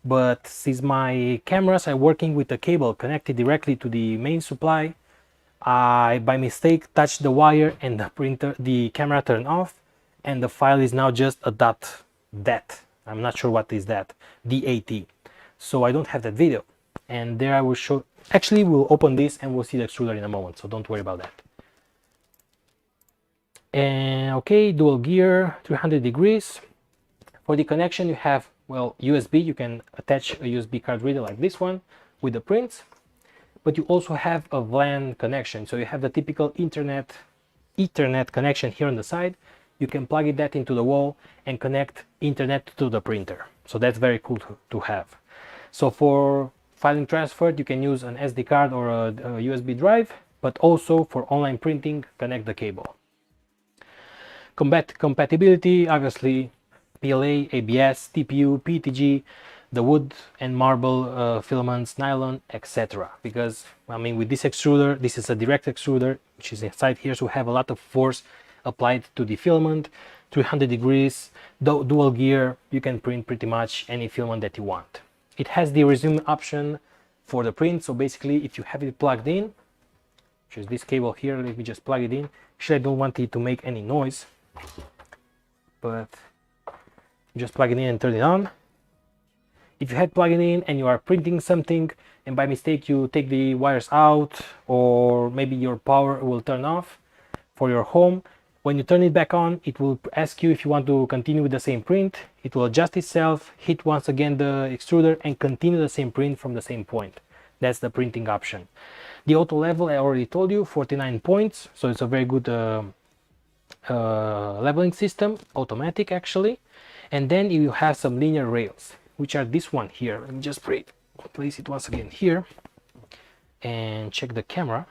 [SPEAKER 1] but since my cameras are working with a cable connected directly to the main supply, I by mistake touched the wire and the camera turned off, and the file is now just a .dat. I'm not sure what is that, DAT. So I don't have that video, and there I will show. Actually, we'll open this and we'll see the extruder in a moment, so don't worry about that. And okay, dual gear, 300 degrees. For the connection you have, well, USB. You can attach a USB card reader like this one with the prints, but you also have a LAN connection. So you have the typical Ethernet connection here on the side. You can plug that into the wall and connect internet to the printer. So that's very cool to have. So for filing transfer, you can use an SD card or a USB drive, but also for online printing, connect the cable. Compatibility, obviously, PLA, ABS, TPU, PETG, the wood and marble filaments, nylon, etc. Because, I mean, with this extruder, this is a direct extruder, which is inside here, so we have a lot of force applied to the filament. 300 degrees, dual gear, you can print pretty much any filament that you want. It has the resume option for the print, so basically if you have it plugged in, which is this cable here, let me just plug it in. Actually, I don't want it to make any noise, but just plug it in and turn it on. If you had plugged it in and you are printing something and by mistake you take the wires out, or maybe your power will turn off for your home, when you turn it back on, it will ask you if you want to continue with the same print. It will adjust itself, hit once again the extruder, and continue the same print from the same point. That's the printing option. The auto level, I already told you, 49 points, so it's a very good leveling system, automatic actually. And then you have some linear rails, which are this one here. Let me just place it once again here and check the camera.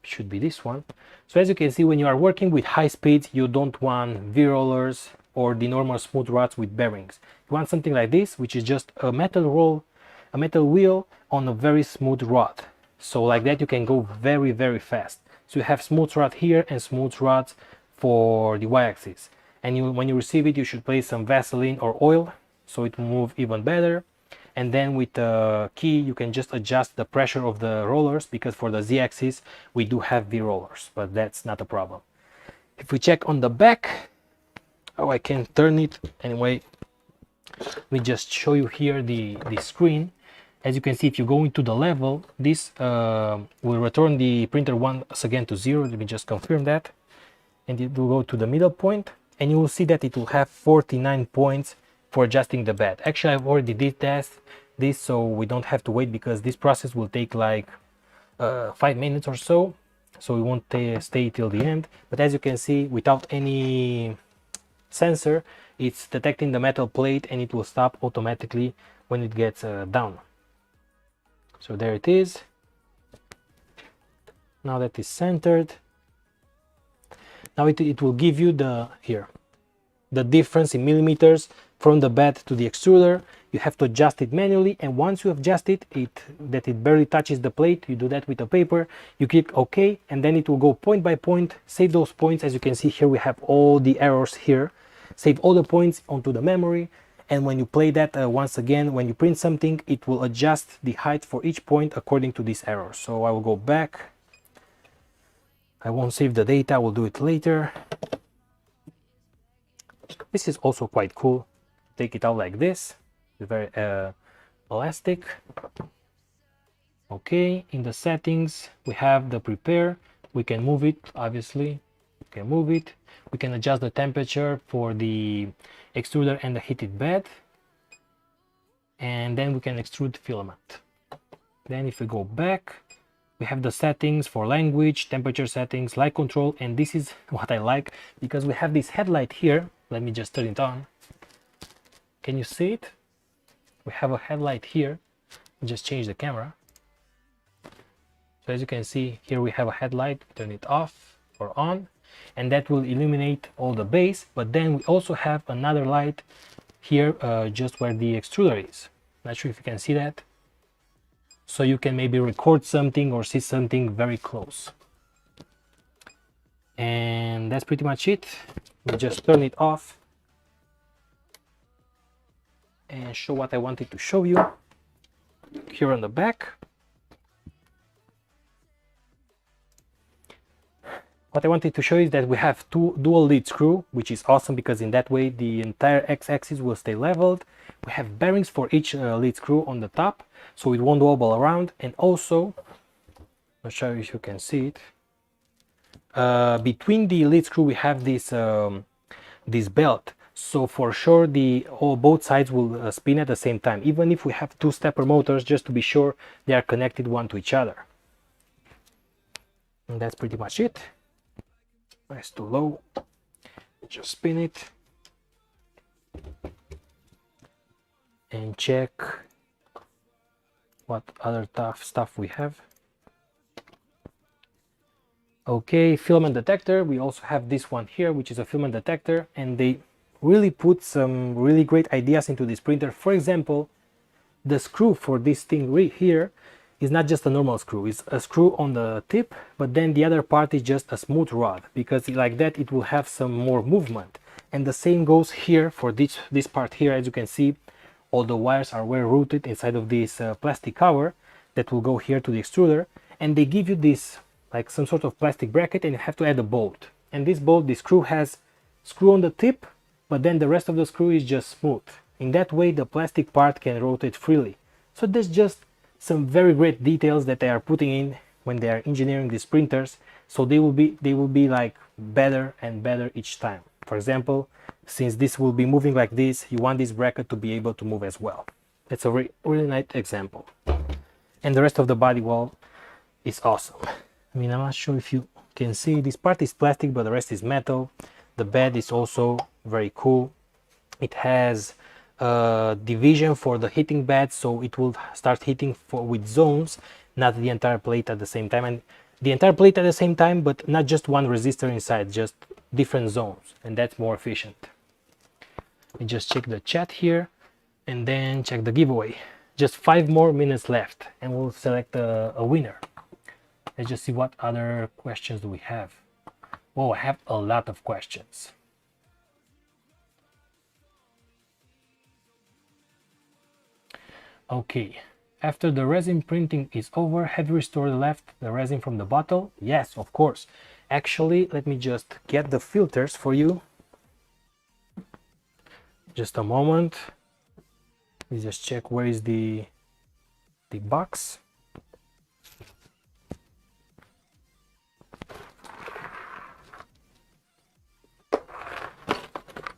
[SPEAKER 1] Should be this one. So as you can see, when you are working with high speeds, you don't want V-rollers or the normal smooth rods with bearings. You want something like this, which is just a metal wheel on a very smooth rod. So like that you can go very, very fast. So you have smooth rod here and smooth rods for the y-axis. And when you receive it, you should place some Vaseline or oil so it will move even better. And then with the key, you can just adjust the pressure of the rollers, because for the z-axis we do have V-rollers, but that's not a problem. If we check on the back, oh, I can turn it anyway. We just show you here the screen. As you can see, if you go into the level, this will return the printer once again to 0. Let me just confirm that. And it will go to the middle point, and you will see that it will have 49 points for adjusting the bed. Actually, I've already did this, so we don't have to wait, because this process will take like 5 minutes or so we won't stay till the end. But as you can see, without any sensor, it's detecting the metal plate, and it will stop automatically when it gets down. So there it is. Now that is centered, now it will give you the difference in millimeters from the bed to the extruder. You have to adjust it manually, and once you adjust it, that it barely touches the plate, you do that with a paper, you click OK, and then it will go point by point, save those points. As you can see here, we have all the errors here. Save all the points onto the memory, and when you play that once again, when you print something, it will adjust the height for each point according to this error. So I will go back. I won't save the data, I will do it later. This is also quite cool. Take it out like this. It's very elastic. Okay, in the settings we have the prepare. We can move it, obviously. We can move it. We can adjust the temperature for the extruder and the heated bed. And then we can extrude filament. Then if we go back, we have the settings for language, temperature settings, light control, and this is what I like, because we have this headlight here. Let me just turn it on. Can you see it? We have a headlight here. Just change the camera. So as you can see, here we have a headlight. Turn it off or on, and that will illuminate all the base. But then we also have another light here, just where the extruder is. Not sure if you can see that. So you can maybe record something or see something very close. And that's pretty much it. We just turn it off and show what I wanted to show you here on the back. What I wanted to show is that we have two dual lead screw, which is awesome, because in that way the entire x-axis will stay leveled. We have bearings for each lead screw on the top, so it won't wobble around. And also, I'll show you if you can see it. Between the lead screw we have this this belt, so for sure both sides will spin at the same time, even if we have two stepper motors, just to be sure they are connected one to each other. And that's pretty much it. It's too low. Just spin it and check what other tough stuff we have. Okay, filament detector. We also have this one here, which is a filament detector, and they really put some really great ideas into this printer. For example, the screw for this thing right here is not just a normal screw. It's a screw on the tip, but then the other part is just a smooth rod, because like that it will have some more movement. And the same goes here for this part here. As you can see, all the wires are well routed inside of this plastic cover that will go here to the extruder, and they give you this like some sort of plastic bracket, and you have to add a bolt. And this bolt, this screw has screw on the tip, but then the rest of the screw is just smooth. In that way the plastic part can rotate freely. So there's just some very great details that they are putting in when they are engineering these printers, so they will be like better and better each time. For example, since this will be moving like this, you want this bracket to be able to move as well. That's a really nice example. And the rest of the body wall is awesome. I mean, I'm not sure if you can see, this part is plastic, but the rest is metal. The bed is also very cool. It has division for the heating bed, so it will start heating with zones, not the entire plate at the same time, and the entire plate at the same time, but not just one resistor inside, just different zones, and that's more efficient. We just check the chat here and then check the giveaway. Just 5 more minutes left and we'll select a winner. Let's just see what other questions do we have. Oh, I have a lot of questions. Okay, after the resin printing is over, have you restored the resin from the bottle? Yes, of course. Actually, let me just get the filters for you. Just a moment. Let's just check where is the the box.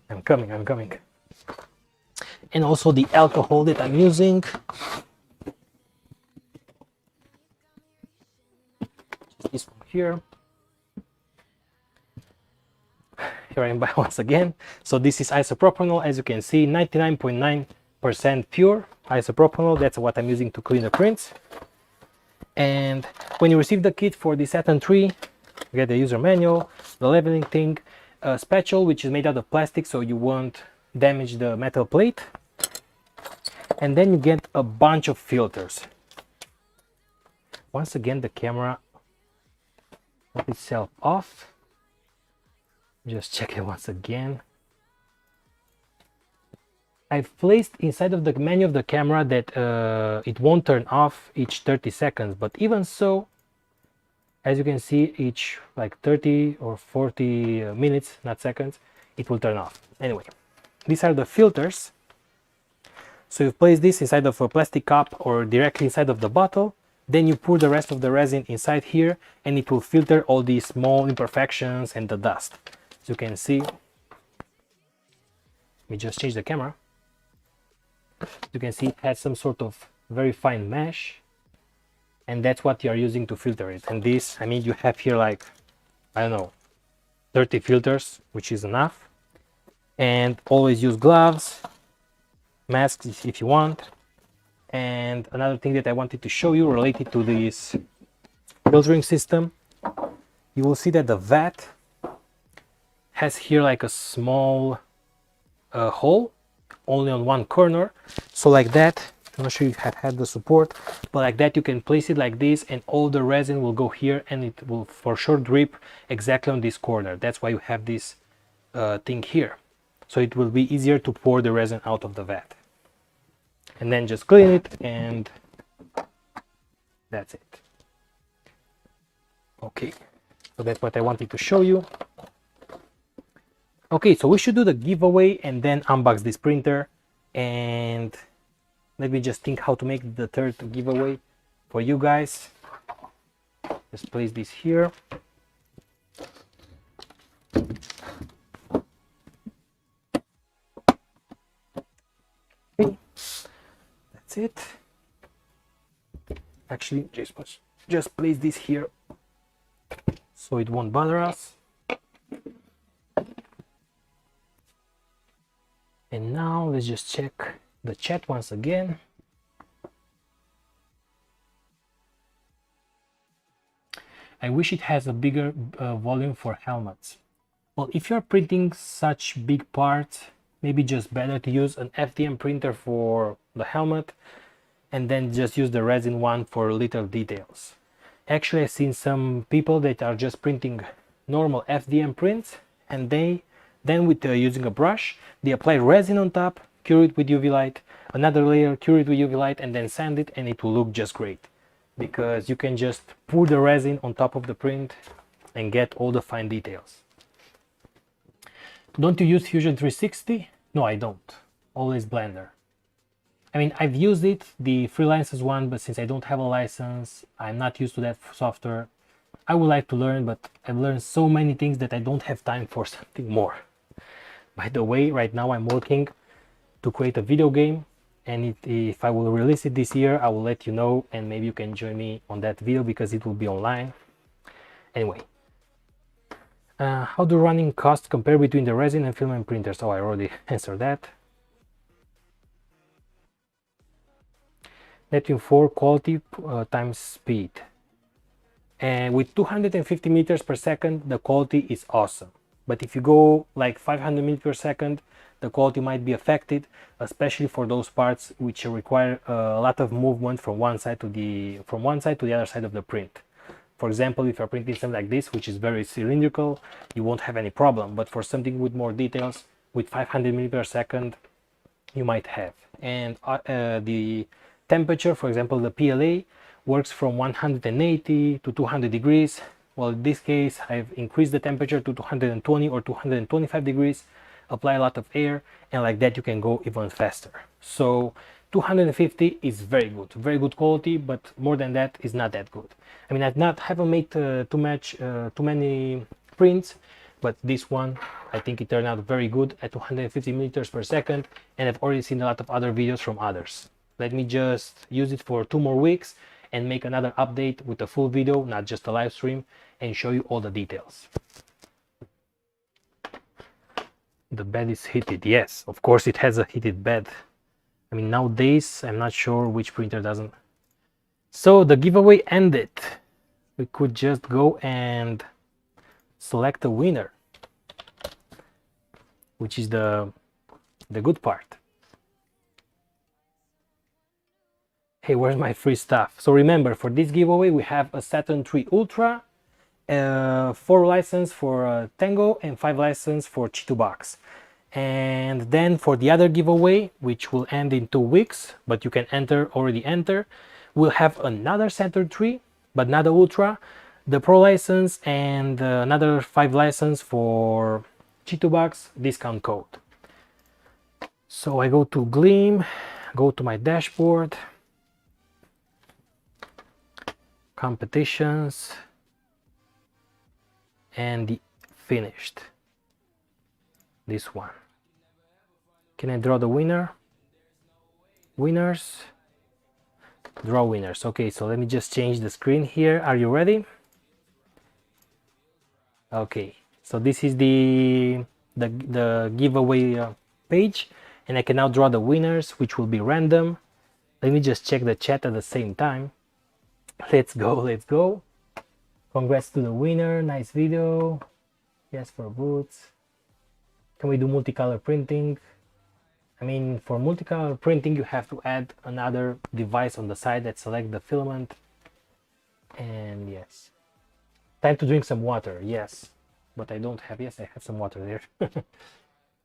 [SPEAKER 1] I'm coming. And also the alcohol that I'm using. This one here. Here I am back once again. So this is isopropanol, as you can see, 99.9% pure isopropanol. That's what I'm using to clean the prints. And when you receive the kit for the Saturn 3, you get the user manual, the leveling thing, a spatula which is made out of plastic so you won't damage the metal plate, and then you get a bunch of filters. Once again, the camera let itself off. Just check it once again. I've placed inside of the menu of the camera that it won't turn off each 30 seconds, but even so, as you can see, each like 30 or 40 minutes, not seconds, it will turn off. Anyway, these are the filters. So you place this inside of a plastic cup or directly inside of the bottle, then you pour the rest of the resin inside here and it will filter all these small imperfections and the dust. As you can see, let me just change the camera. You can see it has some sort of very fine mesh, and that's what you are using to filter it. And this, I mean, you have here like, I don't know, 30 filters, which is enough. And always use gloves, masks if you want. And another thing that I wanted to show you related to this filtering system, you will see that the vat has here like a small hole only on one corner. So like that, I'm not sure if you have had the support, but like that you can place it like this and all the resin will go here and it will for sure drip exactly on this corner. That's why you have this thing here. So it will be easier to pour the resin out of the vat. And then just clean it and that's it. Okay, so that's what I wanted to show you. Okay, so we should do the giveaway and then unbox this printer, and let me just think how to make the third giveaway for you guys. Just place this here. Okay, that's it. Actually, just place this here so it won't bother us. And now let's just check the chat once again. I wish it has a bigger volume for helmets. Well, if you're printing such big parts, maybe just better to use an FDM printer for the helmet and then just use the resin one for little details. Actually, I've seen some people that are just printing normal FDM prints, and then with using a brush, they apply resin on top, cure it with UV light, another layer, cure it with UV light, and then sand it, and it will look just great. Because you can just pour the resin on top of the print and get all the fine details. Don't you use Fusion 360? No, I don't. Always Blender. I mean, I've used it, the free license one, but since I don't have a license, I'm not used to that software. I would like to learn, but I've learned so many things that I don't have time for something more. By the way, right now I'm working to create a video game, and if I will release it this year, I will let you know, and maybe you can join me on that video because it will be online. Anyway, how do running costs compare between the resin and filament printers? Oh, I already answered that. Neptune 4 quality times speed. And with 250 meters per second, the quality is awesome. But if you go like 500 meters per second, the quality might be affected, especially for those parts which require a lot of movement from one side to the other side of the print. For example, if you're printing something like this, which is very cylindrical, you won't have any problem. But for something with more details, with 500 meters per second, you might have. And the temperature, for example, the PLA works from 180 to 200 degrees. Well, in this case, I've increased the temperature to 220 or 225 degrees, apply a lot of air, and like that you can go even faster. So 250 is very good quality, but more than that is not that good. I mean, haven't made too many prints, but this one I think it turned out very good at 250 meters per second, and I've already seen a lot of other videos from others. Let me just use it for 2 more weeks and make another update with a full video, not just a live stream, and show you all the details. The bed is heated. Yes, of course it has a heated bed. I mean, nowadays I'm not sure which printer doesn't. So the giveaway ended. We could just go and select a winner, which is the good part. Hey, where's my free stuff? So remember, for this giveaway we have a Saturn 3 Ultra, 4 license for Tango, and 5 license for Chitu Box. And then for the other giveaway, which will end in 2 weeks, but you can already enter, we'll have another Saturn 3, but not the Ultra, the Pro license, and another 5 license for Chitu Box discount code. So I go to Gleam, go to my dashboard, competitions, and the finished. This one. Can I draw the winner? Winners. Draw winners. Okay, so let me just change the screen here. Are you ready? Okay, so this is the giveaway page, and I can now draw the winners, which will be random. Let me just check the chat at the same time. Let's go. Congrats to the winner. Nice video. Yes, for boots. Can we do multicolor printing? I mean, for multicolor printing you have to add another device on the side that select the filament. And yes, time to drink some water. Yes, but I don't have. Yes, I have some water there.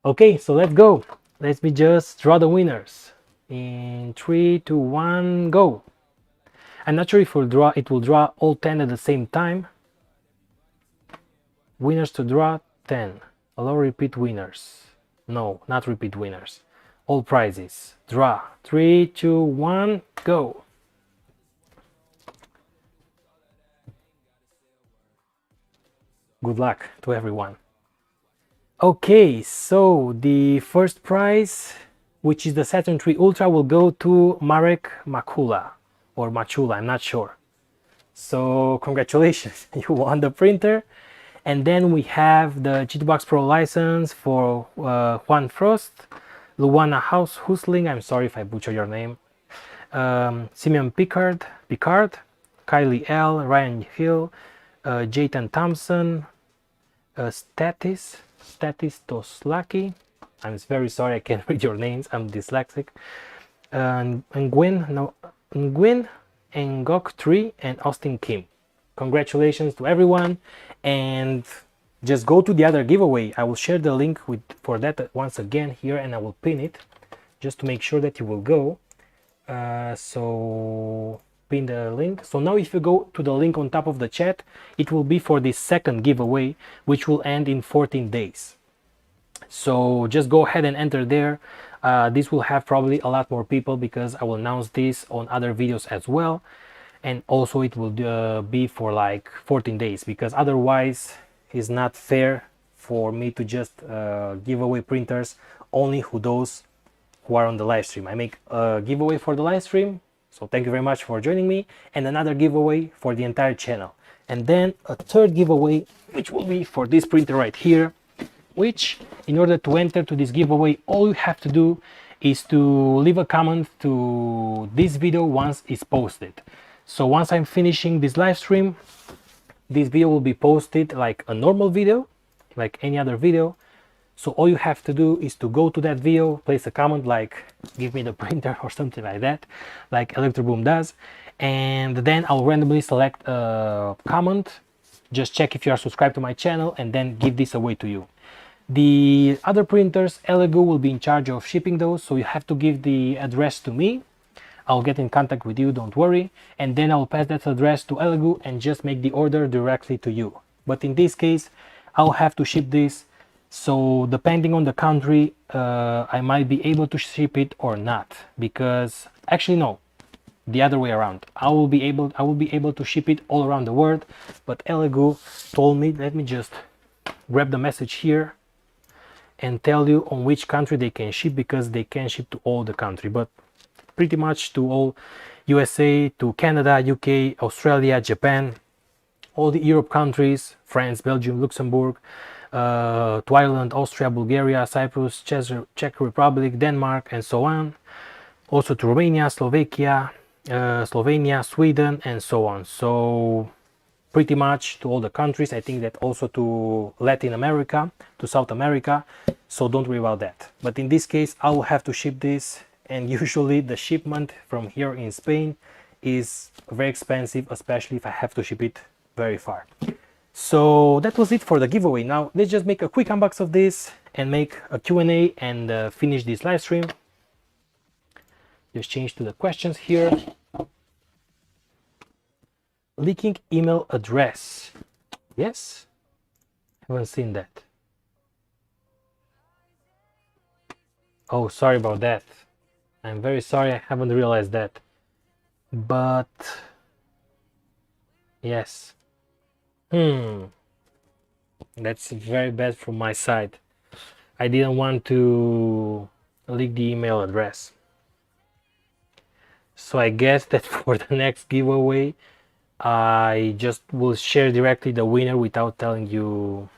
[SPEAKER 1] Okay, so let's go. Let me just draw the winners in 3, 2, 1, go. I'm not sure if it will draw all 10 at the same time. Winners to draw 10. Allow repeat winners. No, not repeat winners. All prizes. Draw. 3, 2, 1, go. Good luck to everyone. Okay, so the first prize, which is the Saturn 3 Ultra, will go to Marek Makula or Machula, I'm not sure. So congratulations, you won the printer. And then we have the Chitubox Pro license for Juan Frost, Luana House Husling, I'm sorry if I butcher your name, Simeon Picard, Kylie L, Ryan Hill, Jayton Thompson, Statis Toslaki, I'm very sorry I can't read your names, I'm dyslexic, Nguyen Ngok 3, and Austin Kim. Congratulations to everyone, and just go to the other giveaway. I will share the link for that once again here, and I will pin it just to make sure that you will go. So pin the link. So now if you go to the link on top of the chat, it will be for this second giveaway, which will end in 14 days. So just go ahead and enter there. This will have probably a lot more people because I will announce this on other videos as well. And also it will be for like 14 days, because otherwise it's not fair for me to just give away printers only to those who are on the live stream. I make a giveaway for the live stream, so thank you very much for joining me, and another giveaway for the entire channel, and then a third giveaway which will be for this printer right here, which in order to enter to this giveaway all you have to do is to leave a comment to this video once it's posted. So once I'm finishing this live stream, this video will be posted like a normal video, like any other video. So all you have to do is to go to that video, place a comment like give me the printer or something like that, like Electroboom does, and then I'll randomly select a comment. Just check if you are subscribed to my channel and then give this away to you. The other printers, Elegoo will be in charge of shipping those, so you have to give the address to me. I'll get in contact with you, don't worry, and then I'll pass that address to Elegoo and just make the order directly to you. But in this case, I'll have to ship this So depending on the country, I might be able to ship it or not, because actually no, the other way around. I will be able to ship it all around the world, but Elegoo told me, let me just grab the message here and tell you on which country they can ship, because they can ship to all the country, but pretty much to all USA, to Canada, UK, Australia, Japan, all the Europe countries, France, Belgium, Luxembourg, to Ireland, Austria, Bulgaria, Cyprus, Czech Republic, Denmark, and so on. Also to Romania, Slovakia, Slovenia, Sweden, and so on. So pretty much to all the countries. I think that also to Latin America, to South America. So don't worry about that. But in this case, I will have to ship this, and usually the shipment from here in Spain is very expensive, especially if I have to ship it very far. So that was it for the giveaway. Now let's just make a quick unbox of this and make a Q&A and finish this live stream. Just change to the questions here. Leaking email address. Yes, haven't seen that. Oh, sorry about that. I'm very sorry, I haven't realized that. But yes. That's very bad from my side. I didn't want to leak the email address. So I guess that for the next giveaway, I just will share directly the winner without telling you.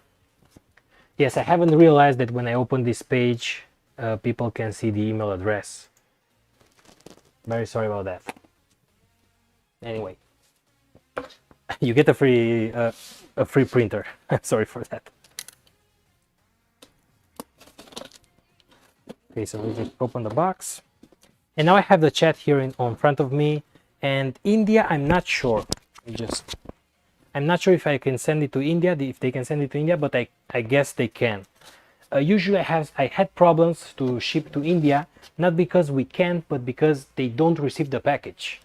[SPEAKER 1] Yes, I haven't realized that when I open this page, people can see the email address. Very sorry about that. Anyway, you get a free printer. I'm sorry for that. Okay, so let's just open the box. And now I have the chat here in front of me. And India, I'm not sure. I'm not sure if I can send it to India, if they can send it to India, but I guess they can. Usually I had problems to ship to India, not because we can't, but because they don't receive the package.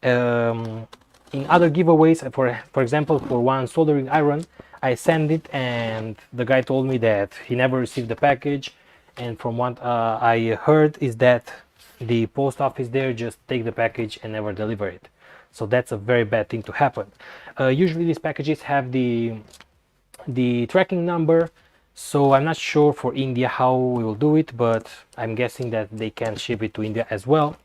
[SPEAKER 1] In other giveaways, for example, for one soldering iron, I sent it and the guy told me that he never received the package. And from what I heard is that the post office there just take the package and never deliver it. So that's a very bad thing to happen. Usually these packages have the tracking number, so I'm not sure for India how we will do it, but I'm guessing that they can ship it to India as well.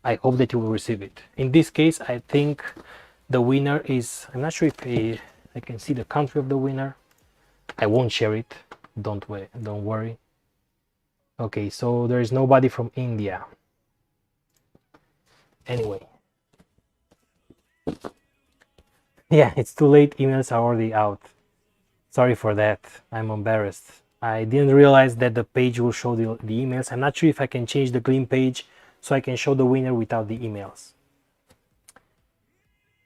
[SPEAKER 1] I hope that you will receive it. In this case, I think the winner is, I'm not sure if I can see the country of the winner. I won't share it, don't worry. Okay, so there is nobody from India. Anyway. Yeah, it's too late, emails are already out. Sorry for that, I'm embarrassed. I didn't realize that the page will show the emails. I'm not sure if I can change the clean page so I can show the winner without the emails.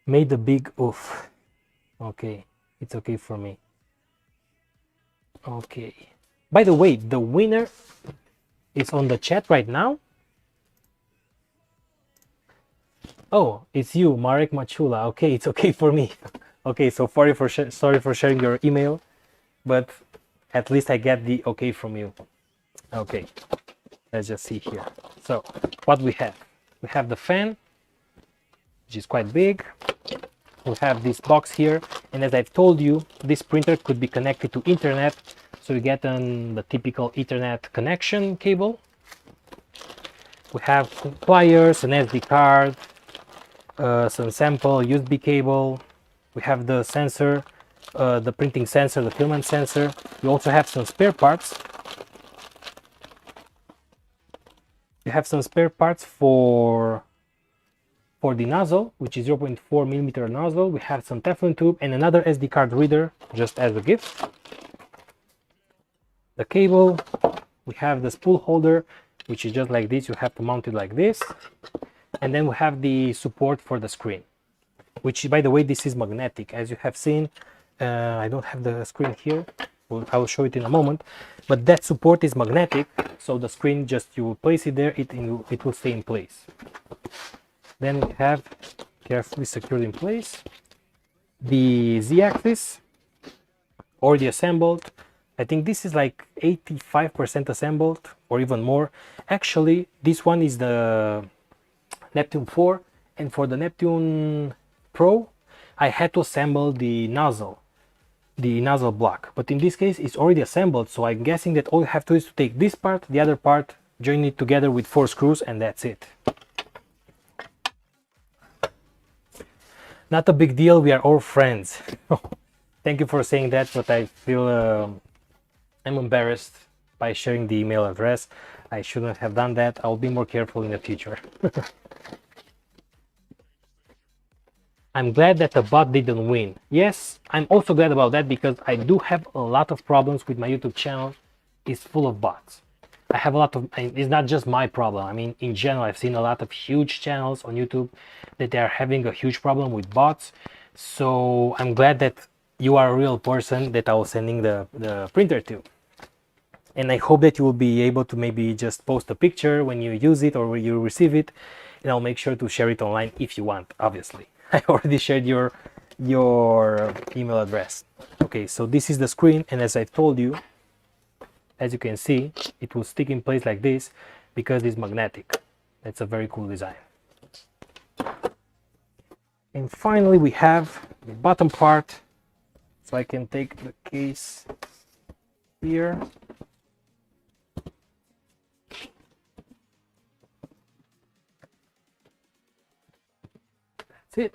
[SPEAKER 1] Made a big oof. Okay, it's okay for me. Okay. By the way, the winner is on the chat right now. Oh, it's you, Marek Machula. Okay, it's okay for me. Okay, so sorry for sharing your email, but at least I get the okay from you. Okay, let's just see here. So what we have the fan, which is quite big. We have this box here, and as I've told you, this printer could be connected to internet, so you get the typical Ethernet connection cable. We have some pliers, an SD card, some sample USB cable. We have the sensor, the printing sensor, the filament sensor. We also have some spare parts. We have some spare parts for the nozzle, which is 0.4 millimeter nozzle. We have some Teflon tube and another SD card reader, just as a gift. The cable. We have the spool holder, which is just like this. You have to mount it like this. And then we have the support for the screen, which, by the way, this is magnetic, as you have seen. I don't have the screen here. I will show it in a moment, but that support is magnetic, so the screen, just you will place it there, it will stay in place. Then we have, carefully secured in place, the Z-axis, already assembled, I think this is like 85% assembled or even more. Actually, this one is the Neptune 4, and for the Neptune Pro, I had to assemble the nozzle block. But in this case, it's already assembled, so I'm guessing that all you have to do is to take this part, the other part, join it together with 4 screws, and that's it. Not a big deal, we are all friends. Thank you for saying that, but I feel I'm embarrassed by sharing the email address. I shouldn't have done that. I'll be more careful in the future. I'm glad that the bot didn't win. Yes, I'm also glad about that, because I do have a lot of problems with my YouTube channel. It's full of bots. I have a lot of, it's not just my problem. I mean, in general, I've seen a lot of huge channels on YouTube that they are having a huge problem with bots. So I'm glad that you are a real person that I was sending the printer to. And I hope that you will be able to maybe just post a picture when you use it or when you receive it, and I'll make sure to share it online if you want, obviously. I already shared your email address. Okay, so this is the screen, and as I told you, as you can see, it will stick in place like this because it's magnetic. That's a very cool design. And finally, we have the bottom part. So I can take the case here. That's it.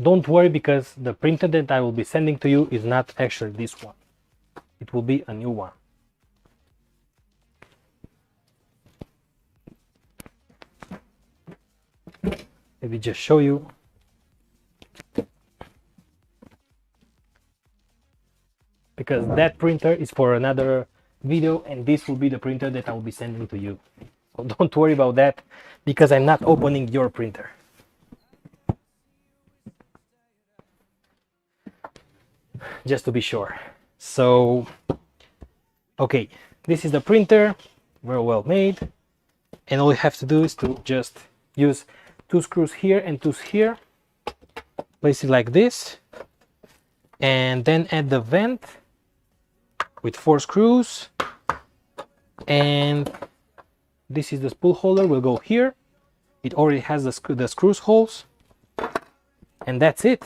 [SPEAKER 1] Don't worry, because the printer that I will be sending to you is not actually this one. It will be a new one. Maybe just show you. Because that printer is for another video, and this will be the printer that I will be sending to you. So don't worry about that, because I'm not opening your printer. Just to be sure. So, okay, this is the printer, very well made, and all you have to do is to just use 2 screws here and 2 here, place it like this, and then add the vent with 4 screws, and this is the spool holder, will go here. It already has the screws holes, and that's it.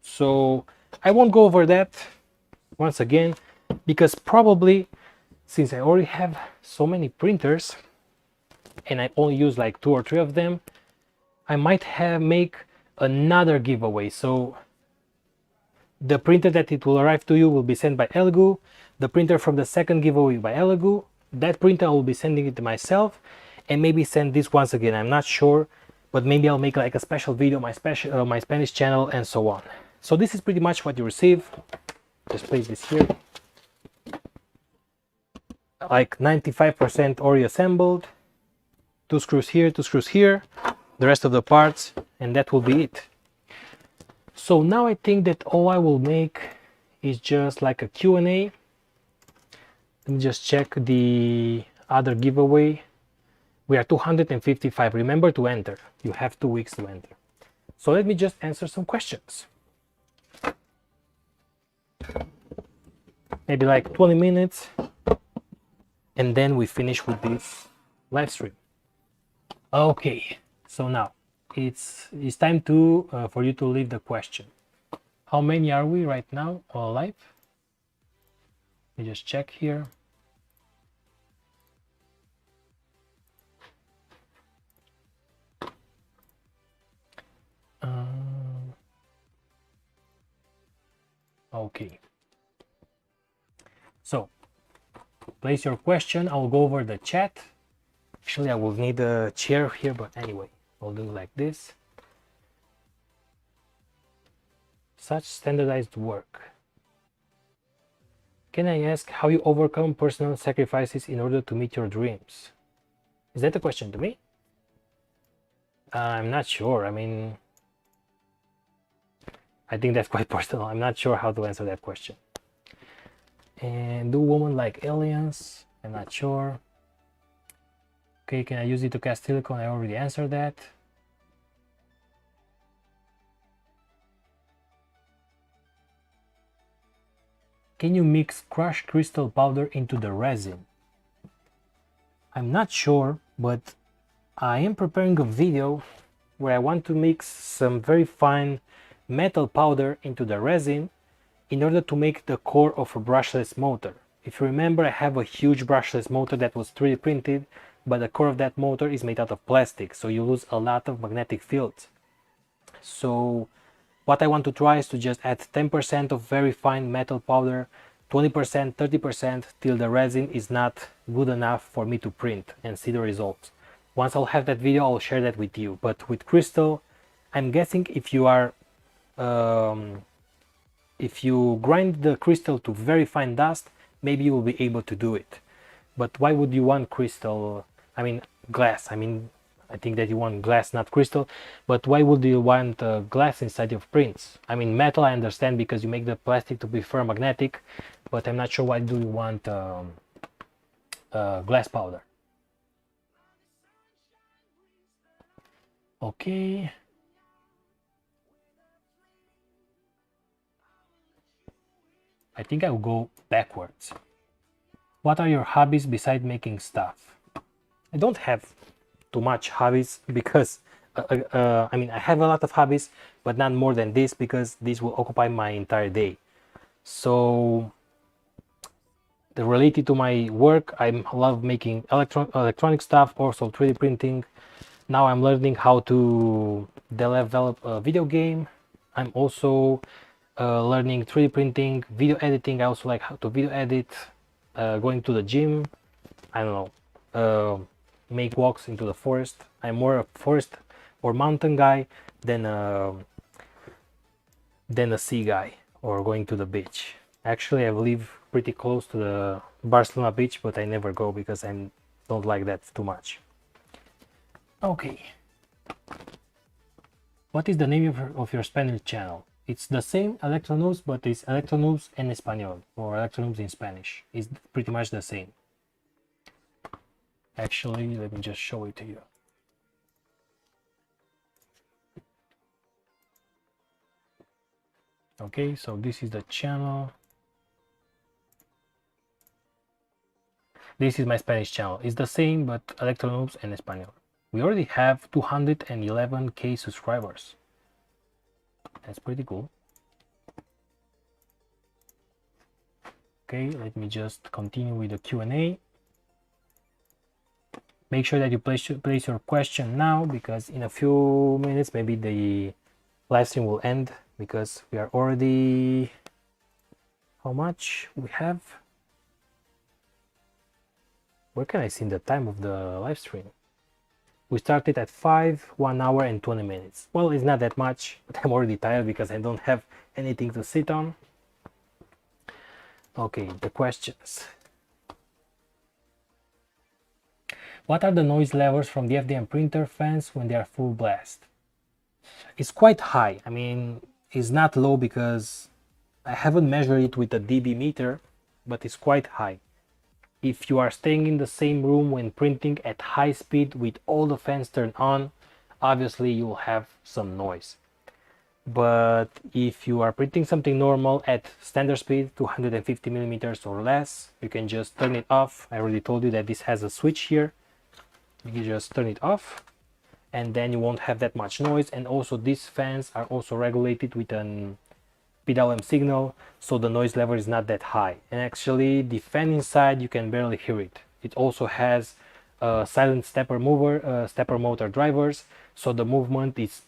[SPEAKER 1] So I won't go over that once again, because probably, since I already have so many printers and I only use like 2 or 3 of them, I might make another giveaway. So the printer that it will arrive to you will be sent by Elegoo. The printer from the second giveaway by Elegoo. That printer I will be sending it to myself, and maybe send this once again. I'm not sure, but maybe I'll make like a special video on my Spanish channel and so on. So this is pretty much what you receive. Just place this here. Like 95% already assembled. 2 screws here, 2 screws here. The rest of the parts, and that will be it. So now I think that all I will make is just like a Q&A. Let me just check the other giveaway. We are 255. Remember to enter. You have 2 weeks to enter. So let me just answer some questions. Maybe like 20 minutes, and then we finish with this live stream. Okay, so now it's time to for you to leave the question. How many are we right now live? Let me just check here. Okay. So, place your question. I'll go over the chat. Actually, I will need a chair here, but anyway, I'll do like this. Such standardized work. Can I ask how you overcome personal sacrifices in order to meet your dreams? Is that a question to me? I'm not sure. I mean, I think that's quite personal. I'm not sure how to answer that question. And do women like aliens? I'm not sure. Okay, can I use it to cast silicone? I already answered that. Can you mix crushed crystal powder into the resin? I'm not sure, but I am preparing a video where I want to mix some very fine metal powder into the resin in order to make the core of a brushless motor. If you remember, I have a huge brushless motor that was 3D printed, but the core of that motor is made out of plastic, so you lose a lot of magnetic field. So what I want to try is to just add 10% of very fine metal powder, 20%, 30% till the resin is not good enough for me to print and see the results. Once I'll have that video, I'll share that with you. But with crystal, I'm guessing if you are if you grind the crystal to very fine dust, maybe you will be able to do it. But why would you want crystal? I mean glass. I think that you want glass, not crystal. But why would you want glass inside of prints? I mean metal, I understand, because you make the plastic to be ferromagnetic, but I'm not sure why do you want glass powder. Okay. I think I'll go backwards. What are your hobbies besides making stuff? I don't have too much hobbies because I mean I have a lot of hobbies, but not more than this, because this will occupy my entire day. So related to my work, I love making electronic stuff, also 3D printing. Now I'm learning how to develop a video game. I'm also learning 3D printing, video editing. I also like how to video edit, going to the gym. I don't know, make walks into the forest. I'm more a forest or mountain guy than a sea guy or going to the beach. Actually, I live pretty close to the Barcelona beach, but I never go because I don't like that too much. Okay. What is the name of your Spanish channel? It's the same, Electronoobs, but it's Electronoobs en Español, or Electronoobs in Spanish. It's pretty much the same. Actually, let me just show it to you. Okay, so this is the channel. This is my Spanish channel. It's the same, but Electronoobs en Español. We already have 211k subscribers. That's pretty cool. Okay, let me just continue with the Q&A. Make sure that you place your question now, because in a few minutes maybe the live stream will end, because we are already, how much we have? Where can I see the time of the live stream? We started at 1 hour and 20 minutes. Well, it's not that much, but I'm already tired because I don't have anything to sit on. Okay, the questions. What are the noise levels from the FDM printer fans when they are full blast? It's quite high. I mean, it's not low because I haven't measured it with a dB meter, but it's quite high. If you are staying in the same room when printing at high speed with all the fans turned on, obviously you will have some noise. But if you are printing something normal at standard speed, 250 millimeters or less, you can just turn it off. I already told you that this has a switch here. You can just turn it off, and then you won't have that much noise. And also these fans are also regulated with an PWM signal, so the noise level is not that high. And actually the fan inside, you can barely hear it. It also has silent stepper motor drivers, so the movement is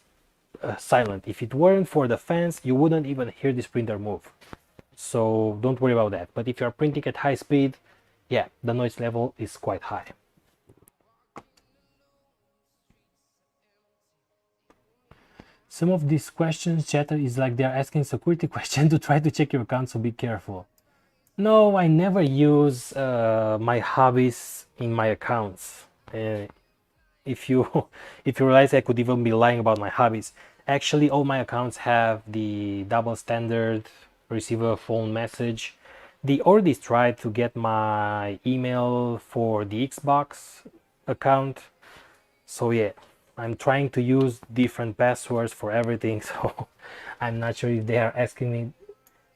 [SPEAKER 1] silent. If it weren't for the fans, you wouldn't even hear this printer move, so don't worry about that. But if you're printing at high speed, yeah, the noise level is quite high. Some of these questions, chatter, is like they're asking security question to try to check your account, so be careful. No, I never use my hobbies in my accounts. If you realize, I could even be lying about my hobbies. Actually, all my accounts have the double standard, receive a phone message. They already tried to get my email for the Xbox account, so yeah, I'm trying to use different passwords for everything, so I'm not sure if they are asking me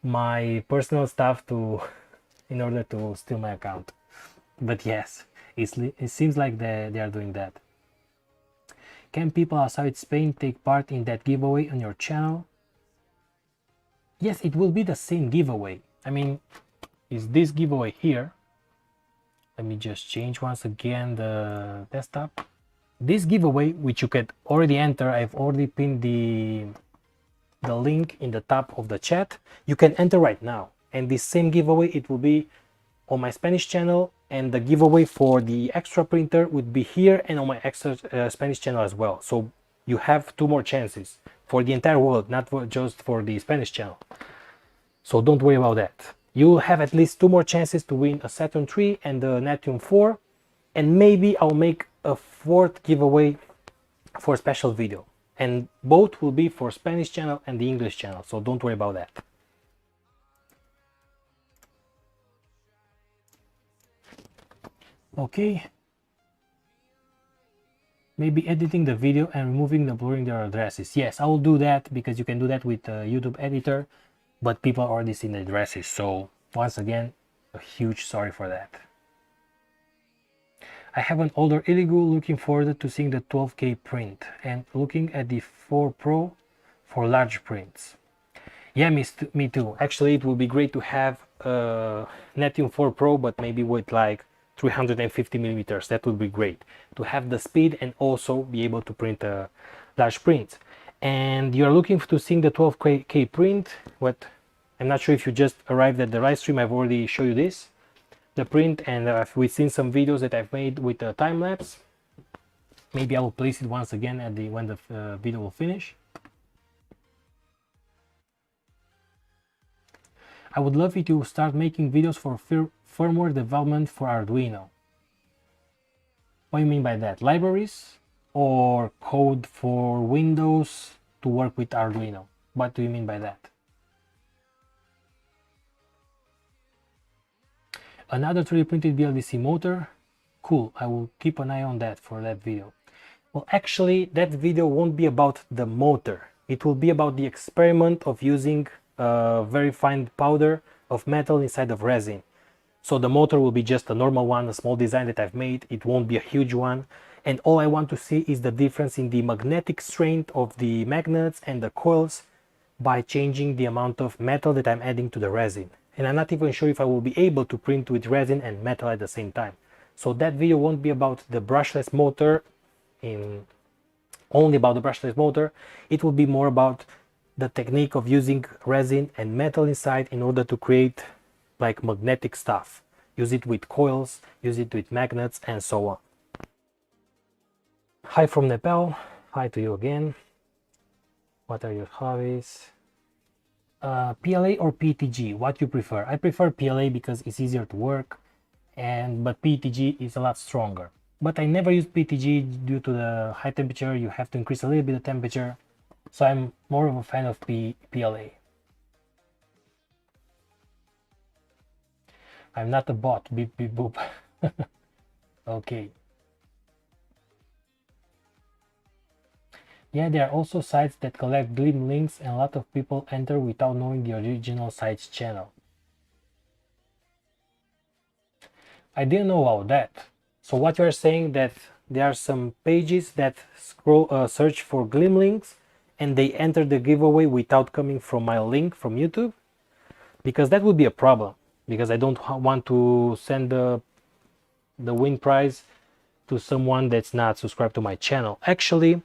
[SPEAKER 1] my personal stuff to in order to steal my account. But yes, it seems like they are doing that. Can people outside Spain take part in that giveaway on your channel? Yes, it will be the same giveaway. I mean, is this giveaway here? Let me just change once again the desktop. This giveaway, which you can already enter, I've already pinned the link in the top of the chat. You can enter right now, and this same giveaway, it will be on my Spanish channel, and the giveaway for the extra printer would be here and on my extra Spanish channel as well. So you have 2 more chances for the entire world, not just for the Spanish channel. So don't worry about that. You have at least 2 more chances to win a Saturn 3 and the Neptune 4, and maybe I'll make a 4th giveaway for a special video, and both will be for Spanish channel and the English channel, so don't worry about that. Okay, maybe editing the video and removing the blurring their addresses. Yes, I will do that, because you can do that with YouTube editor, but people already seen the addresses. So once again, a huge sorry for that. I have an older Elegoo, looking forward to seeing the 12K print and looking at the 4 Pro for large prints. Yeah, me too. Actually, it would be great to have a Neptune 4 Pro, but maybe with like 350 millimeters. That would be great to have the speed and also be able to print large prints. And you're looking to seeing the 12K print. What, I'm not sure if you just arrived at the right stream. I've already showed you this, the print, and we've seen some videos that I've made with the time lapse. Maybe I will place it once again at the when the video will finish. I would love you to start making videos for firmware development for Arduino. What do you mean by that? Libraries or code for Windows to work with Arduino? What do you mean by that? Another 3D printed BLDC motor? Cool, I will keep an eye on that for that video. Well, actually, that video won't be about the motor. It will be about the experiment of using very fine powder of metal inside of resin. So the motor will be just a normal one, a small design that I've made. It won't be a huge one. And all I want to see is the difference in the magnetic strength of the magnets and the coils by changing the amount of metal that I'm adding to the resin. And I'm not even sure if I will be able to print with resin and metal at the same time. So that video won't be about the brushless motor, only about the brushless motor. It will be more about the technique of using resin and metal inside in order to create like magnetic stuff. Use it with coils, use it with magnets, and so on. Hi from Nepal. Hi to you again. What are your hobbies? PLA or PETG, what you prefer? I prefer PLA because it's easier to work, but PETG is a lot stronger. But I never use PETG due to the high temperature. You have to increase a little bit of temperature. So I'm more of a fan of PLA. I'm not a bot, beep beep boop. Okay. Yeah, there are also sites that collect Gleam links, and a lot of people enter without knowing the original site's channel. I didn't know about that. So what you're saying, that there are some pages that search for Gleam links and they enter the giveaway without coming from my link from YouTube? Because that would be a problem, because I don't want to send the win prize to someone that's not subscribed to my channel. Actually,